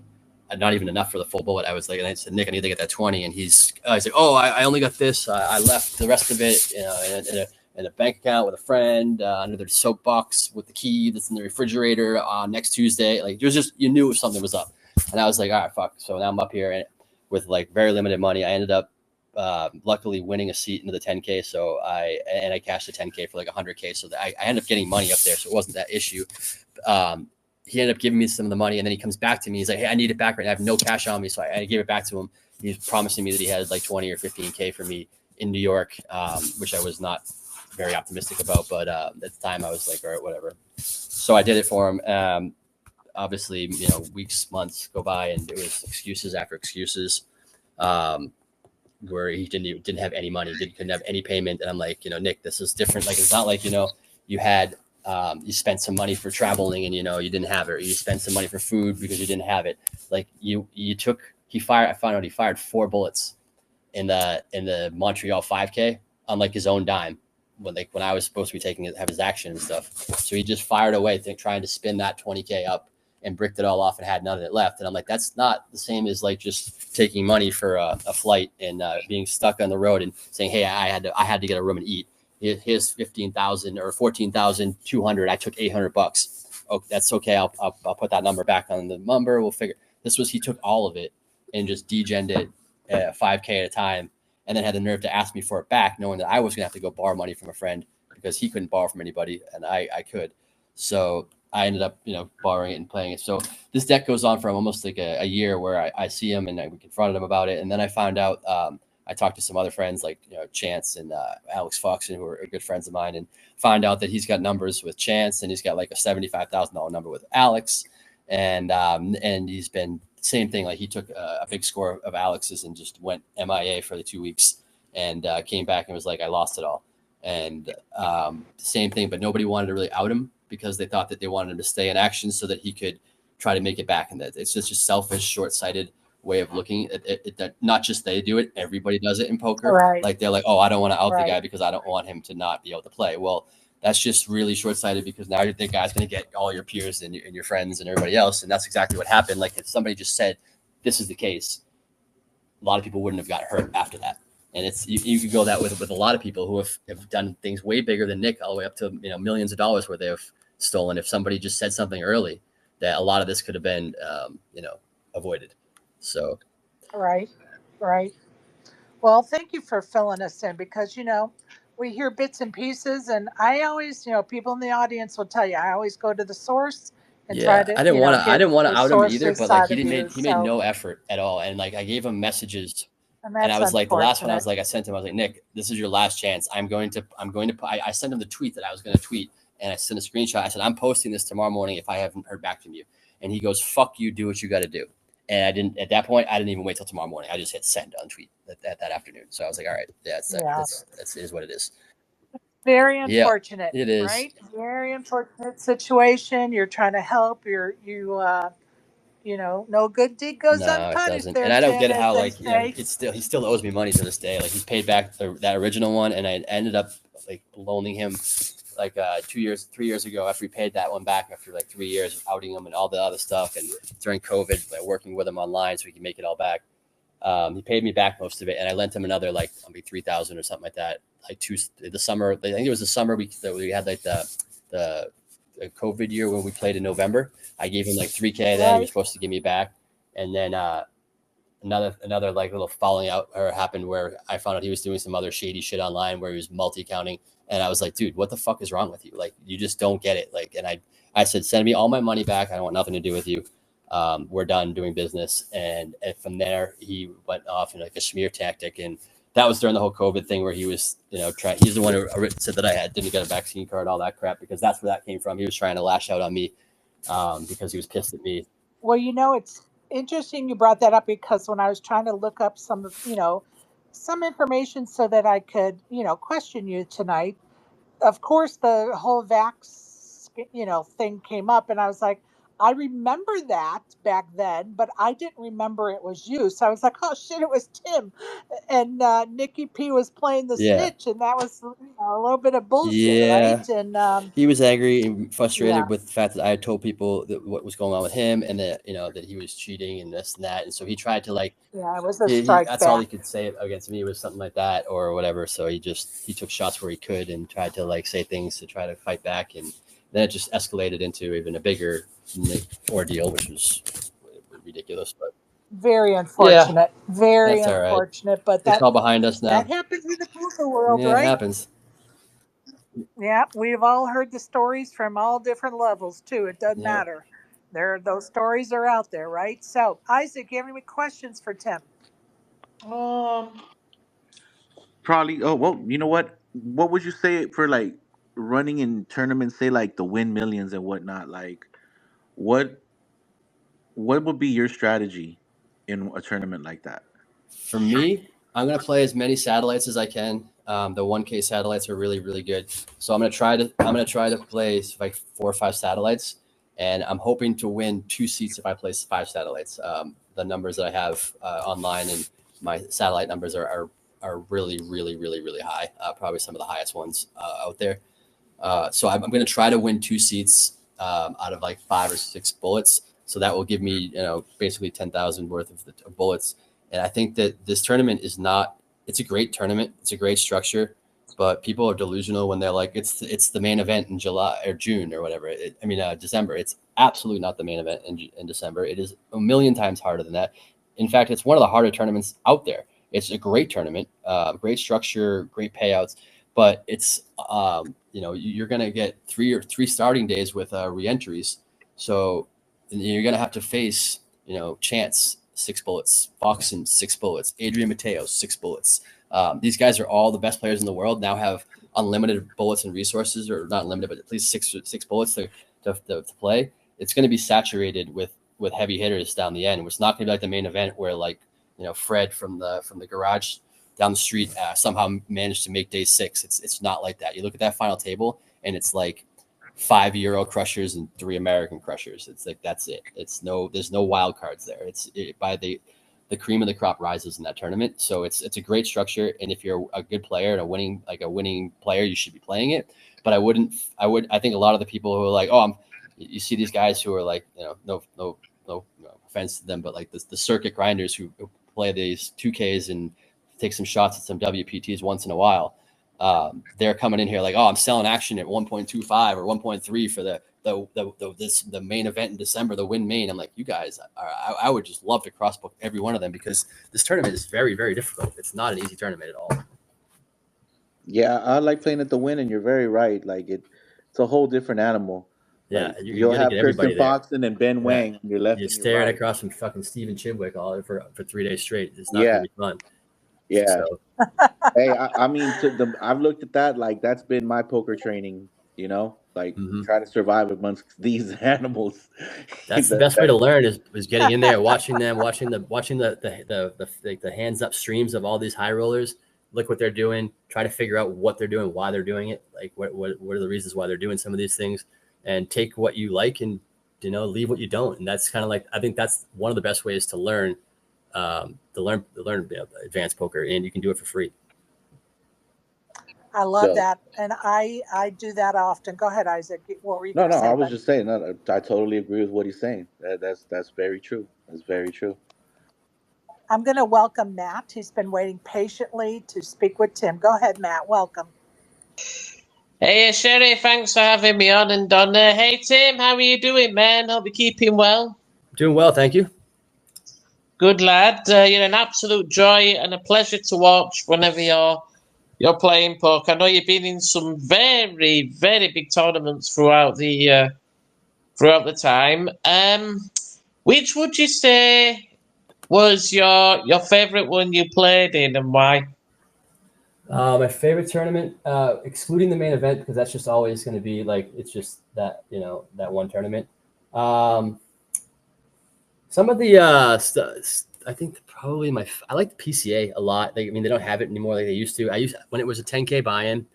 not even enough for the full bullet. I was like, and I said, Nick, I need to get that 20. And he's like, oh, I only got this. I left the rest of it in a bank account with a friend under their soapbox with the key that's in the refrigerator next Tuesday. Like, it was just, you knew something was up. And I was like, all right, fuck. So now I'm up here with like very limited money. I ended up luckily winning a seat into the 10K. So I cashed the 10K for like 100K. So I ended up getting money up there. So it wasn't that issue. He ended up giving me some of the money, and then he comes back to me. He's like, hey, I need it back right now. I have no cash on me. So I gave it back to him. He's promising me that he had like 20 or 15K for me in New York, which I was not very optimistic about. But at the time I was like, all right, whatever. So I did it for him. Obviously, you know, weeks, months go by, and it was excuses after excuses, where he didn't have any money, couldn't have any payment. And I'm like, you know, Nick, this is different. Like, it's not like, you know, you had, you spent some money for traveling and, you know, you didn't have it, or you spent some money for food because you didn't have it. Like I found out he fired 4 bullets in the Montreal 5K on like his own dime, when I was supposed to be have his action and stuff. So he just fired away, trying to spin that 20K up, and bricked it all off and had none of it left. And I'm like, that's not the same as like just taking money for a flight and being stuck on the road and saying, hey, I had to get a room and eat. Here's 15,000 or 14,200. I took $800. Oh, that's okay. I'll put that number back on the number. We'll figure. He took all of it and just degened it 5K at a time, and then had the nerve to ask me for it back, knowing that I was gonna have to go borrow money from a friend because he couldn't borrow from anybody and I could. So I ended up, you know, borrowing it and playing it. So this deck goes on for almost like a year, where I see him and we confronted him about it. And then I found out, I talked to some other friends like, you know, Chance and Alex Foxon, who are good friends of mine, and found out that he's got numbers with Chance, and he's got like a $75,000 number with Alex. And he's been same thing. Like, he took a big score of Alex's and just went MIA for the 2 weeks, and came back and was like, I lost it all. And same thing, but nobody wanted to really out him, because they thought that they wanted him to stay in action so that he could try to make it back. And that it's just a selfish, short-sighted way of looking at it, that not just they do it, everybody does it in poker. Right. Like, they're like, oh, I don't want to out Right. the guy because I don't want him to not be able to play. Well, that's just really short-sighted, because now the guy's going to get all your peers and your friends and everybody else. And that's exactly what happened. Like, if somebody just said, this is the case, a lot of people wouldn't have got hurt after that. And it's you could go that with a lot of people who have done things way bigger than Nick, all the way up to, you know, millions of dollars where they've stolen. If somebody just said something early, that a lot of this could have been, you know, avoided. So. Right. Well, thank you for filling us in, because, you know, we hear bits and pieces, and I always, you know, people in the audience will tell you, I always go to the source and try to, I didn't want to out him either, but like, he made no effort at all. And like, I gave him messages, and I was like, the last one, I sent him, I was like, Nick, this is your last chance. I sent him the tweet that I was going to tweet, and I sent a screenshot. I said, I'm posting this tomorrow morning if I haven't heard back from you. And he goes, fuck you, do what you got to do. And at that point, I didn't even wait till tomorrow morning. I just hit send on tweet that afternoon. So I was like, all right, that's is what it is. Very unfortunate. Yeah, it is. Right? Very unfortunate situation. You're trying to help. You know, no good deed goes unpunished. It doesn't. And I don't get how, like, you know, he still owes me money to this day. Like, he paid back that original one, and I ended up like loaning him like 3 years ago, after we paid that one back after like 3 years, outing him and all the other stuff, and during COVID, like, working with him online so he could make it all back. He paid me back most of it, and I lent him another like $3,000 or something like that. Like the summer, I think it was the summer we had like the COVID year when we played in November. I gave him like $3K then he was supposed to give me back, and then another like little falling out happened where I found out he was doing some other shady shit online where he was multi-counting, and I was like, dude, what the fuck is wrong with you? Like, you just don't get it. Like, and I said, send me all my money back. I don't want nothing to do with you. We're done doing business. And from there, he went off in like a smear tactic, and that was during the whole COVID thing where he was, you know, he's the one who said that I didn't get a vaccine card, all that crap, because that's where that came from. He was trying to lash out on me because he was pissed at me. Well, you know, it's interesting you brought that up, because when I was trying to look up some information so that I could, you know, question you tonight, of course, the whole vax, you know, thing came up, and I was like, I remember that back then, but I didn't remember it was you. So I was like, oh shit, it was Tim, and NickyP was playing the snitch, and that was, you know, a little bit of bullshit, right? And he was angry and frustrated with the fact that I had told people that what was going on with him, and that, you know, that he was cheating and this and that, and so he tried to like, it was a strike that's back. all he could say against me was something like that or whatever. So he took shots where he could and tried to like say things to try to fight back, and then it just escalated into even a bigger ordeal, which was ridiculous. But Very unfortunate. Very that's all right. unfortunate. But It's all behind us now. that happens in the poker world, Yeah, it right? happens. Yeah, we've all heard the stories from all different levels too. It doesn't Yeah. matter. Those stories are out there, right? So, Isaac, you have any questions for Tim? Um, Probably. Oh well, you know what? What would you say for like running in tournaments? Say like the Win Millions and whatnot. Like, what what would be your strategy in a tournament like that? For me, I'm gonna play as many satellites as I can. The 1K satellites are really, really good. So I'm gonna try to play like 4 or 5 satellites, and I'm hoping to win 2 seats if I place 5 satellites. The numbers that I have online and my satellite numbers are really, really, really, really high. Probably some of the highest ones out there. So I'm going to try to win 2 seats out of like 5 or 6 bullets. So that will give me, basically 10,000 worth of bullets. And I think that this tournament is not. It's a great tournament. It's a great structure, but people are delusional when they're like, it's the main event in July or June or whatever. December. It's absolutely not the main event in December. It is a million times harder than that. In fact, it's one of the harder tournaments out there. It's a great tournament, great structure, great payouts, but it's you're going to get three starting days with re-entries. So you're going to have to face, Chance 6 bullets, Foxen 6 bullets, Adrian Mateo 6 bullets. These guys are all the best players in the world, now have unlimited bullets and resources, or not unlimited, but at least six bullets to play. It's going to be saturated with heavy hitters down the end. It's not going to be like the main event where Fred from the garage down the street somehow managed to make day 6. It's not like that. You look at that final table and it's like 5 Euro crushers and 3 American crushers. It's like, that's it. There's no wild cards there. By the cream of the crop rises in that tournament. So it's a great structure. And if you're a good player and a winning player, you should be playing it. But I think a lot of the people who are like, you see these guys who are like, no offense to them, but like the circuit grinders who play these 2Ks and take some shots at some WPTs once in a while. They're coming in here like, I'm selling action at 1.25 or 1.3 for the main event in December, the Win main. I'm like, you guys, I would just love to crossbook every one of them, because this tournament is very, very difficult. It's not an easy tournament at all. Yeah, I like playing at the Win, and you're very right. Like it's a whole different animal. Yeah, Like you're you'll gonna have get Kristen everybody there. Foxen and Ben Yeah. Wang on your left You're and your staring right. across from fucking Steven Chidwick all for 3 days straight. It's not gonna be fun. Yeah. So Hey, I mean, I've looked at that. Like that's been my poker training. Like trying to survive amongst these animals. that's the best way to learn is getting in there, watching the hands up streams of all these high rollers. Look what they're doing. Try to figure out what they're doing, why they're doing it. Like what are the reasons why they're doing some of these things, and take what you like and leave what you don't. And that's kind of like, I think that's one of the best ways to learn advanced poker, and you can do it for free. I love that, and I do that often. Go ahead, Isaac. What were you No, going to say? I was just saying. No, I totally agree with what he's saying. That's very true. That's very true. I'm going to welcome Matt. He's been waiting patiently to speak with Tim. Go ahead, Matt. Welcome. Hey, Sherry, thanks for having me on, and Donna. Hey, Tim, how are you doing, man? Hope you're keeping well. Doing well, thank you. Good lad. You're an absolute joy and a pleasure to watch whenever you're playing poker. I know you've been in some very, very big tournaments throughout the time. Which would you say was your favorite one you played in, and why? My favorite tournament, excluding the main event, because that's just always going to be like, it's just that, that one tournament. Some of the I think probably I like the PCA a lot. They don't have it anymore like they used to. When it was a 10K buy-in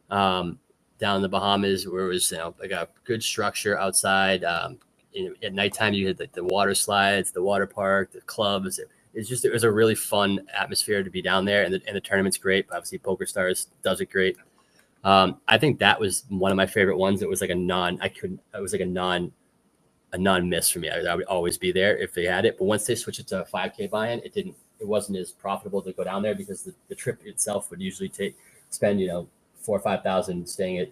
down in the Bahamas, where it was like a good structure outside. At nighttime you had the water slides, the water park, the clubs. It was a really fun atmosphere to be down there, and the tournament's great. Obviously, PokerStars does it great. I think that was one of my favorite ones. It was like a non-miss for me. I would always be there if they had it. But once they switched it to a 5K buy-in, it wasn't as profitable to go down there, because the trip itself would usually spend 4,000 or 5,000 staying at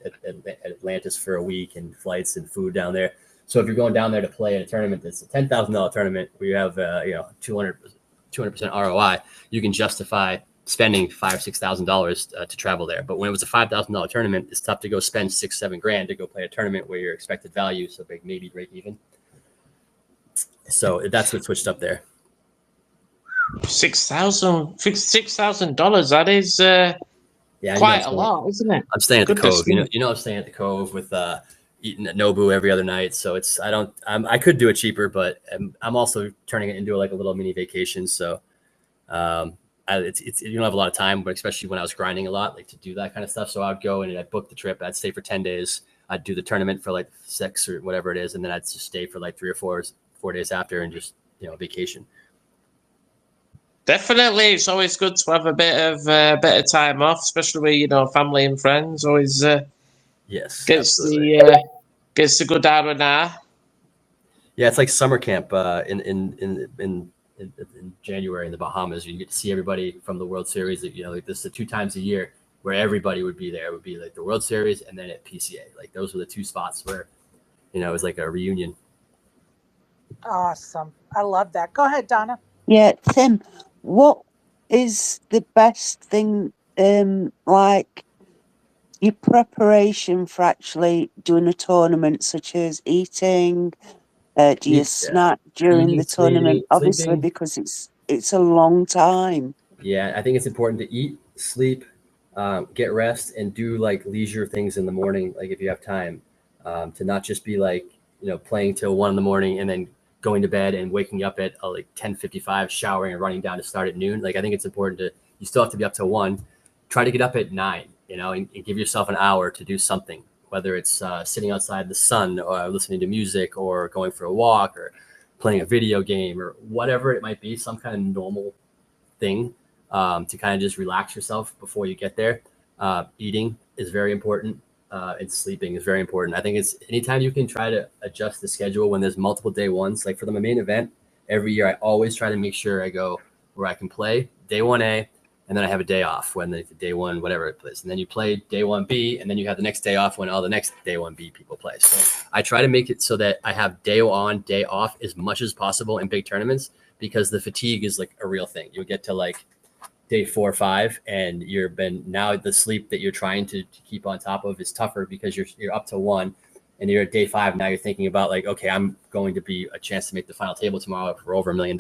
Atlantis for a week, and flights and food down there. So if you're going down there to play in a tournament that's a $10,000 tournament where you have 200% ROI, you can justify spending $5,000 or $6,000 to travel there. But when it was a $5,000 tournament, it's tough to go spend $6-7 grand to go play a tournament where your expected value so big, maybe break even. So that's what switched up there. $6,000. That is quite a lot, isn't it? I'm staying at the Goodness Cove. me. I'm staying at the Cove with eating at Nobu every other night. So I could do it cheaper, but I'm also turning it into like a little mini vacation. So you don't have a lot of time, but especially when I was grinding a lot, like to do that kind of stuff. So I'd go and I'd book the trip. I'd stay for 10 days. I'd do the tournament for like 6 or whatever it is. And then I'd just stay for like 3 or 4 days after and just, vacation. Definitely, it's always good to have a bit of time off, especially with family and friends. Always yes, gets absolutely. the good R&R. Yeah, it's like summer camp in January in the Bahamas. You get to see everybody from the World Series. Like this is 2 times a year where everybody would be there. It would be like the World Series and then at PCA. Like those were the 2 spots where it was like a reunion. Awesome. I love that. Go ahead, Donna. Yeah, Tim, what is the best thing, like your preparation for actually doing a tournament, such as eating? Do you snack during Eating, the tournament? Obviously, sleeping. because it's a long time. Yeah, I think it's important to eat, sleep, get rest, and do like leisure things in the morning, like if you have time, to not just be like playing till 1 a.m. and then going to bed and waking up at like 10:55, showering and running down to start at noon. Like I think it's important you still have to be up till 1. Try to get up at 9, and give yourself an hour to do something, whether it's sitting outside the sun or listening to music or going for a walk or playing a video game or whatever it might be, some kind of normal thing to kind of just relax yourself before you get there. Eating is very important. And sleeping is very important. I think it's anytime you can try to adjust the schedule when there's multiple day ones. Like for the main event, every year I always try to make sure I go where I can play day 1A, and then I have a day off when the day 1 whatever it plays, and then you play day 1B, and then you have the next day off when all the next day 1B people play. So I try to make it so that I have day on, day off as much as possible in big tournaments, because the fatigue is like a real thing. You'll get to like day 4 or 5 and now the sleep that you're trying to keep on top of is tougher because you're up to 1 and you're at day 5. Now you're thinking about like, okay, I'm going to be a chance to make the final table tomorrow for over $1 million,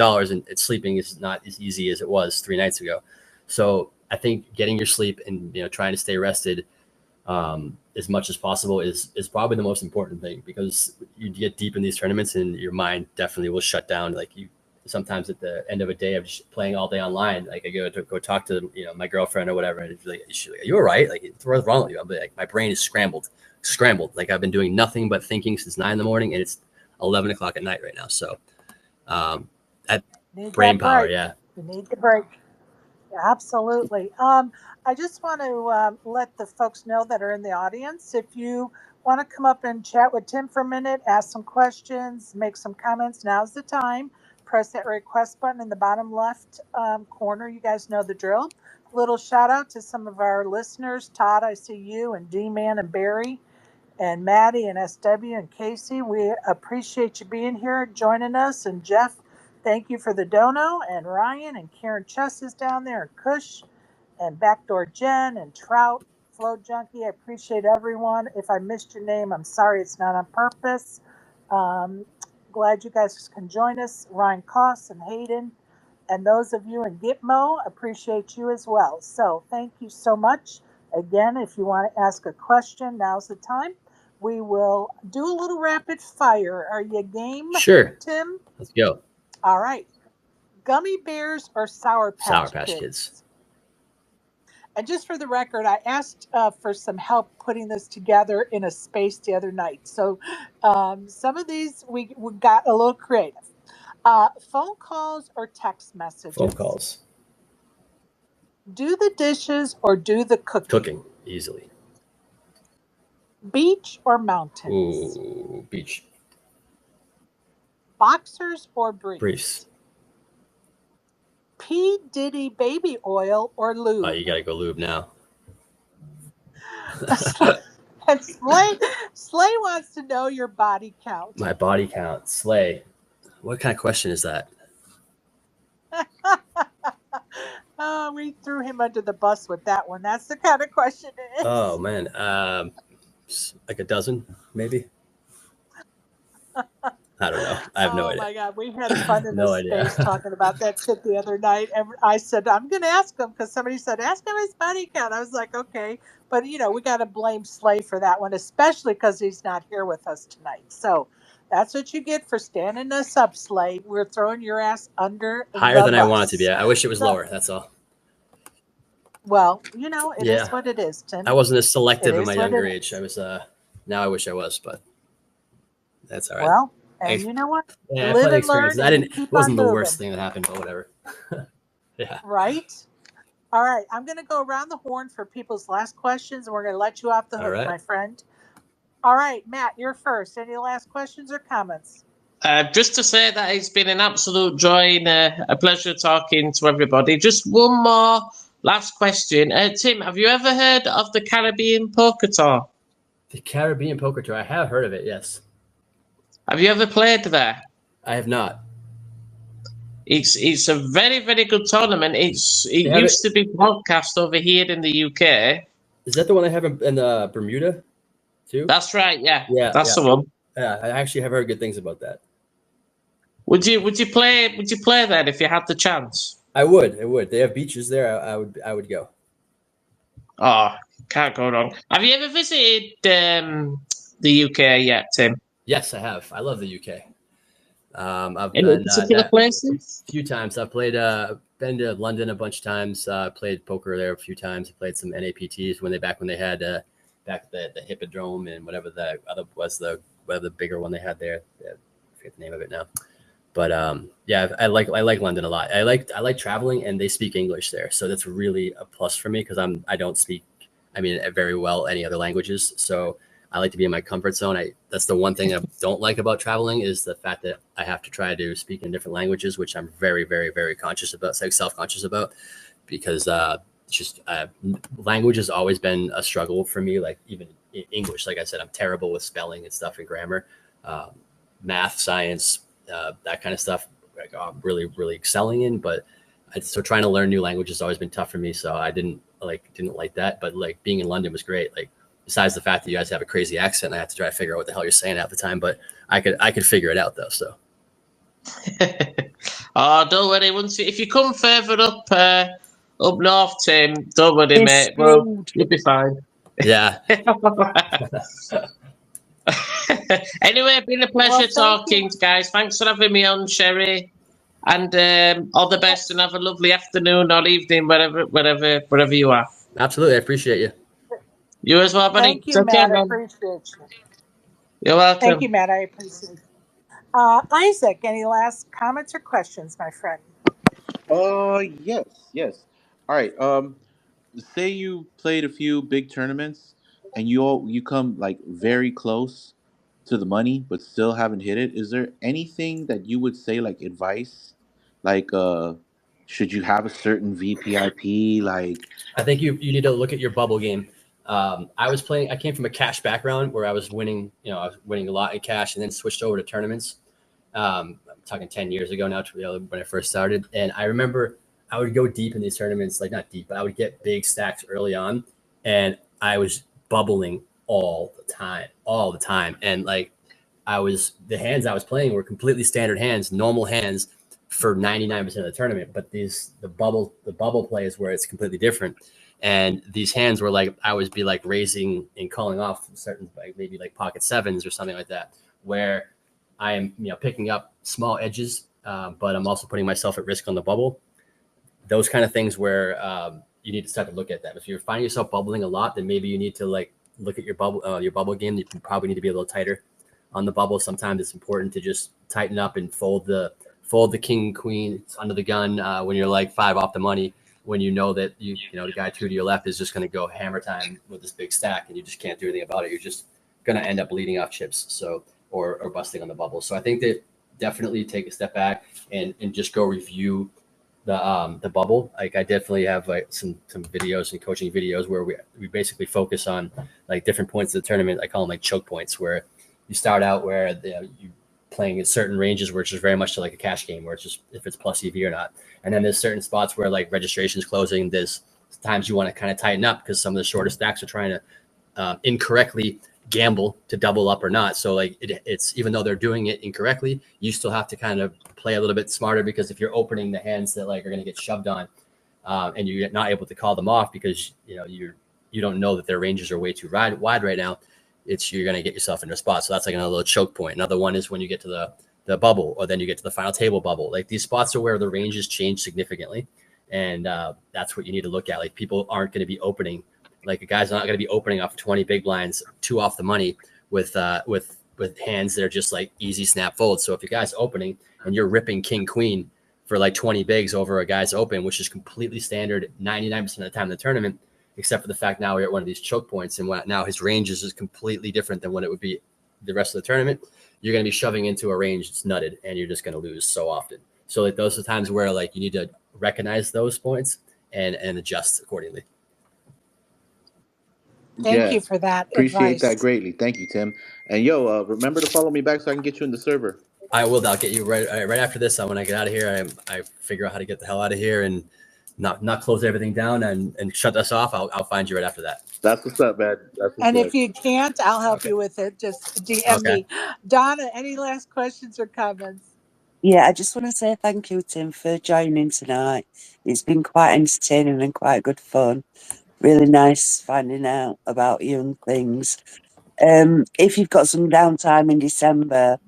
and sleeping is not as easy as it was 3 nights ago. So I think getting your sleep and trying to stay rested as much as possible is probably the most important thing, because you get deep in these tournaments and your mind definitely will shut down. Like sometimes at the end of a day of just playing all day online, like I go talk to my girlfriend or whatever, and she's like, "Are you all right? Like what's wrong with you?" I'll be like, "My brain is scrambled. Like I've been doing nothing but thinking since 9 a.m. and it's 11 o'clock at night right now." So that brain power, yeah. You need the break. Absolutely. I just want to let the folks know that are in the audience, if you want to come up and chat with Tim for a minute, ask some questions, make some comments, now's the time. Press that request button in the bottom left corner. You guys know the drill. Little shout out to some of our listeners. Todd, I see you, and D-Man and Barry and Maddie and SW and Casey. We appreciate you being here, joining us. And Jeff, thank you for the dono. And Ryan and Karen Chess is down there, and Kush and Backdoor Jen and Trout, Flow Junkie. I appreciate everyone. If I missed your name, I'm sorry. It's not on purpose. Glad you guys can join us. Ryan Koss and Hayden, and those of you in Gitmo, appreciate you as well. So thank you so much. Again, if you want to ask a question, now's the time. We will do a little rapid fire. Are you game? Sure. Tim? Let's go. All right. Gummy bears or Sour Patch Kids? And just for the record, I asked for some help putting this together in a space the other night. So some of these we got a little creative. Phone calls or text messages? Phone calls. Do the dishes or do the cooking? Cooking, easily. Beach or mountains? Ooh, beach. Boxers or briefs? Briefs. P. Diddy baby oil or lube? Oh, you gotta go lube now. And Slay wants to know your body count. My body count, Slay. What kind of question is that? Oh, we threw him under the bus with that one. That's the kind of question it is. Oh man, like a dozen, maybe. I don't know. I have no Oh idea. my God, we had fun in No this idea. space talking about that shit the other night. And I said, I'm going to ask him because somebody said, ask him his body count. I was like, okay. But, we got to blame Slay for that one, especially because he's not here with us tonight. So that's what you get for standing us up, Slay. We're throwing your ass under Higher the than I want it to be. bus. I wish it was So, lower. That's all. well, it is Yeah, what it is, Tim. I wasn't as It selective in my is what younger it age. is. I was. Now I wish I was, but that's all right. Well, and you know what? Yeah, You I live plenty and learn experiences. and you It keep on wasn't the worst moving. thing that happened, but whatever. Yeah. Right? All right, I'm going to go around the horn for people's last questions, and we're going to let you off the All hook, right. my friend. All right, Matt, you're first. Any last questions or comments? Just to say that it's been an absolute joy and a pleasure talking to everybody. Just one more last question. Tim, have you ever heard of the Caribbean Poker Tour? The Caribbean Poker Tour. I have heard of it. Yes. Have you ever played there? I have not. It's a very, very good tournament. It have used to be broadcast over here in the UK. Is that the one they have in Bermuda too? That's right. Yeah. Yeah, That's yeah. the one. Yeah, I actually have heard good things about that. Would you play there if you had the chance? I would. They have beaches there. I would go. Oh, can't go wrong. Have you ever visited the UK yet, Tim? Yes, I have. I love the UK. I've Any been particular places? a few times. I've played. Been to London a bunch of times. Played poker there a few times. I played some NAPTs when they had back the Hippodrome and whatever the other was the bigger one they had there. I forget the name of it now. But yeah, I like London a lot. I like traveling, and they speak English there, so that's really a plus for me because I don't speak, very well any other languages. So I like to be in my comfort zone. That's the one thing I don't like about traveling is the fact that I have to try to speak in different languages, which I'm very, very, very conscious about, self-conscious about, because language has always been a struggle for me. Like even in English, like I said, I'm terrible with spelling and stuff and grammar, math, science. That kind of stuff, like, I'm really, really excelling in. But so trying to learn new languages has always been tough for me. So I didn't like that. But like being in London was great. Like besides the fact that you guys have a crazy accent, I have to try to figure out what the hell you're saying half the time. But I could figure it out though. So. Oh, don't worry. If you come further up north, Tim, don't worry, He's mate. Well, screwed. you'll be fine. Yeah. Anyway, it's been a pleasure Well, talking, guys. Thanks for having me on, Sherry. And all the best, and have a lovely afternoon or evening, wherever you are. Absolutely, I appreciate you. You as well, buddy. Thank you, Take care, Matt. I man. appreciate you. You're welcome. Thank you, Matt. I appreciate it. Isaac, any last comments or questions, my friend? Yes. All right. Say you played a few big tournaments and you come like very close to the money but still haven't hit it. Is there anything that you would say like advice? Like should you have a certain VPIP? Like I think you need to look at your bubble game. I came from a cash background where I was winning a lot in cash and then switched over to tournaments. I'm talking 10 years ago now, when I first started. And I remember I would go deep in these tournaments, like not deep, but I would get big stacks early on. And I was bubbling all the time. And like the hands I was playing were completely standard hands, normal hands for 99% of the tournament. But the bubble play is where it's completely different. And these hands were like, I would be like raising and calling off certain, like maybe like pocket sevens or something like that, where I am, picking up small edges, but I'm also putting myself at risk on the bubble. Those kind of things where you need to start to look at them. If you're finding yourself bubbling a lot, then maybe you need to like look at your bubble game. You probably need to be a little tighter on the bubble. Sometimes it's important to just tighten up and fold the king, queen under the gun when you're like 5 off the money. When you know that the guy 2 to your left is just going to go hammer time with this big stack, and you just can't do anything about it. You're just going to end up bleeding off chips. So. Or busting on the bubble. So I think that definitely take a step back and just go review the bubble. Like I definitely have like some videos and coaching videos where we basically focus on like different points of the tournament. I call them like choke points, where you start out where you playing at certain ranges where it's just very much like a cash game, where it's just if it's plus EV or not. And then there's certain spots where like registration's closing. There's times you want to kind of tighten up because some of the shorter stacks are trying to incorrectly gamble to double up or not. So like it's even though they're doing it incorrectly, you still have to kind of play a little bit smarter, because if you're opening the hands that like are going to get shoved on, and you're not able to call them off because you don't know that their ranges are way too wide right now, you're going to get yourself into a spot. So that's like another little choke point. Another one is when you get to the bubble, or then you get to the final table bubble. Like these spots are where the ranges change significantly, and that's what you need to look at. Like people aren't going to be opening. Like a guy's not going to be opening off 20 big blinds, 2 off the money with hands that are just like easy snap folds. So if your guy's opening and you're ripping king queen for like 20 bigs over a guy's open, which is completely standard 99% of the time in the tournament, except for the fact now we're at one of these choke points, and now his ranges is completely different than what it would be the rest of the tournament. You're going to be shoving into a range that's nutted, and you're just going to lose so often. So like those are times where like you need to recognize those points and adjust accordingly. Thank you for that Appreciate advice. that greatly. Thank you, Tim. And remember to follow me back so I can get you in the server. I will. I'll get you right after this. When I get out of here, I figure out how to get the hell out of here and not close everything down and shut us off. I'll find you right after that. That's what's up, man. And if you can't, I'll help you with it. Just DM me. Donna, any last questions or comments? Yeah, I just want to say thank you, Tim, for joining tonight. It's been quite entertaining and quite good fun. Really nice finding out about young things. If you've got some downtime in December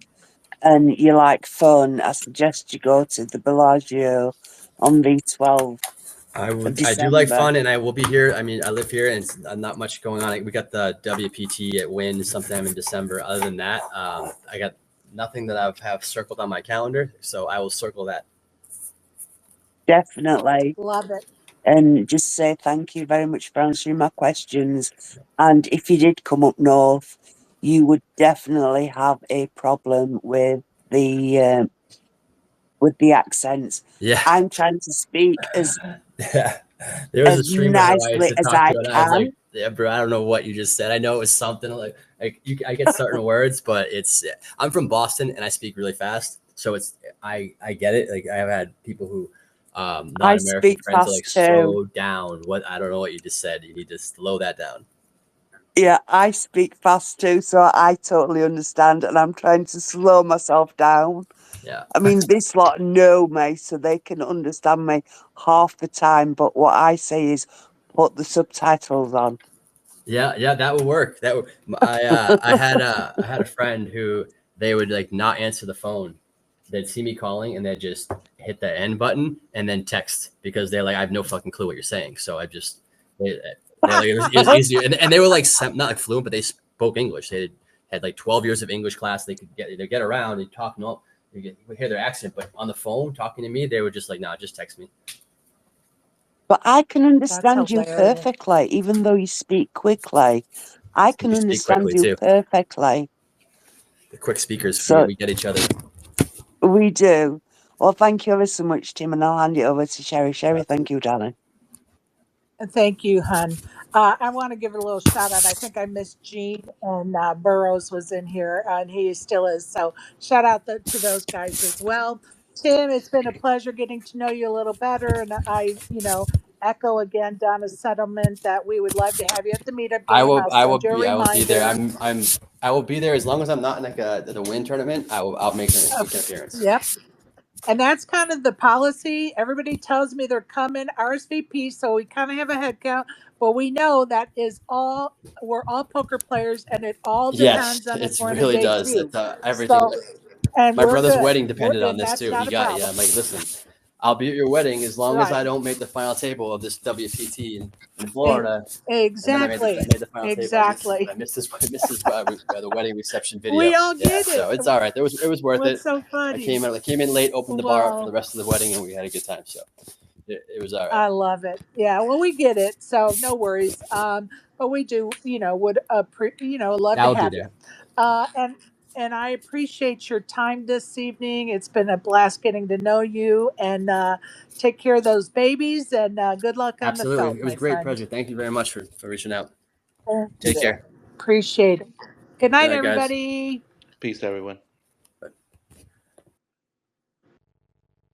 and you like fun, I suggest you go to the Bellagio on the 12th. I do like fun, and I will be here. I mean, I live here, and it's not much going on. We got the WPT at Wynn sometime in December. Other than that, I got nothing that I have circled on my calendar, so I will circle that. Definitely. Love it. And just say thank you very much for answering my questions. And if you did come up north, you would definitely have a problem with the accents. Yeah, I'm trying to speak as there was a as streamer who I used nicely to as talk I to, and I was like, can. "Yeah, bro, I don't know what you just said. I know it was something like I get certain words, but I'm from Boston and I speak really fast, so I get it. Like I've had people who non-American friends are like, slow down. I don't know what you just said. You need to slow that down. Yeah, I speak fast too, so I totally understand, and I'm trying to slow myself down. Yeah. I mean, this lot know me, so they can understand me half the time, but what I say is put the subtitles on. Yeah, that would work. I had a friend who they would like not answer the phone. They'd see me calling and they'd just hit the end button and then text, because they're like, I have no fucking clue what you're saying. So I just they're like, it was easier, and they were like not like fluent, but they spoke English. They had like 12 years of English class. They could get around and talk. No, you hear their accent, but on the phone talking to me, they were just like, nah, just text me. But I can understand you perfectly, even though you speak quickly. I can understand you perfectly. The quick speakers, so we get each other. We do. Well, thank you ever so much, Tim, and I'll hand it over to Sherry. Sherry, thank you, darling. Thank you, hun. I want to give a little shout out. I think I missed Gene, and Burroughs was in here, and he still is. So shout out to those guys as well. Tim, it's been a pleasure getting to know you a little better, and I echo again Donna's sentiment that we would love to have you at the meetup game. I will be there. I will be there as long as I'm not in like the Wynn tournament. I'll make an appearance. Yep. And that's kind of the policy. Everybody tells me they're coming RSVP, so we kind of have a head count. But we know that we're all poker players, and it all depends on if we're in a day does. two. Everything. So, and my brother's wedding depended on this too. I'm like, listen, I'll be at your wedding as long as I don't make the final table of this WPT in Florida. Exactly. I made the final table. I missed the wedding reception video. We all get it. So it's all right. It was worth it. So funny. I came in late, opened the bar for the rest of the wedding, and we had a good time. So it was all right. I love it. Yeah. Well, we get it. So no worries. But we do, would love to have you. And and I appreciate your time this evening. It's been a blast getting to know you, and take care of those babies, and good luck on the Absolutely. felt, It was my a great friend. pleasure. Thank you very much for reaching out. Thank Take you. care. Appreciate it. Good night, Good night, guys. everybody. Peace, everyone.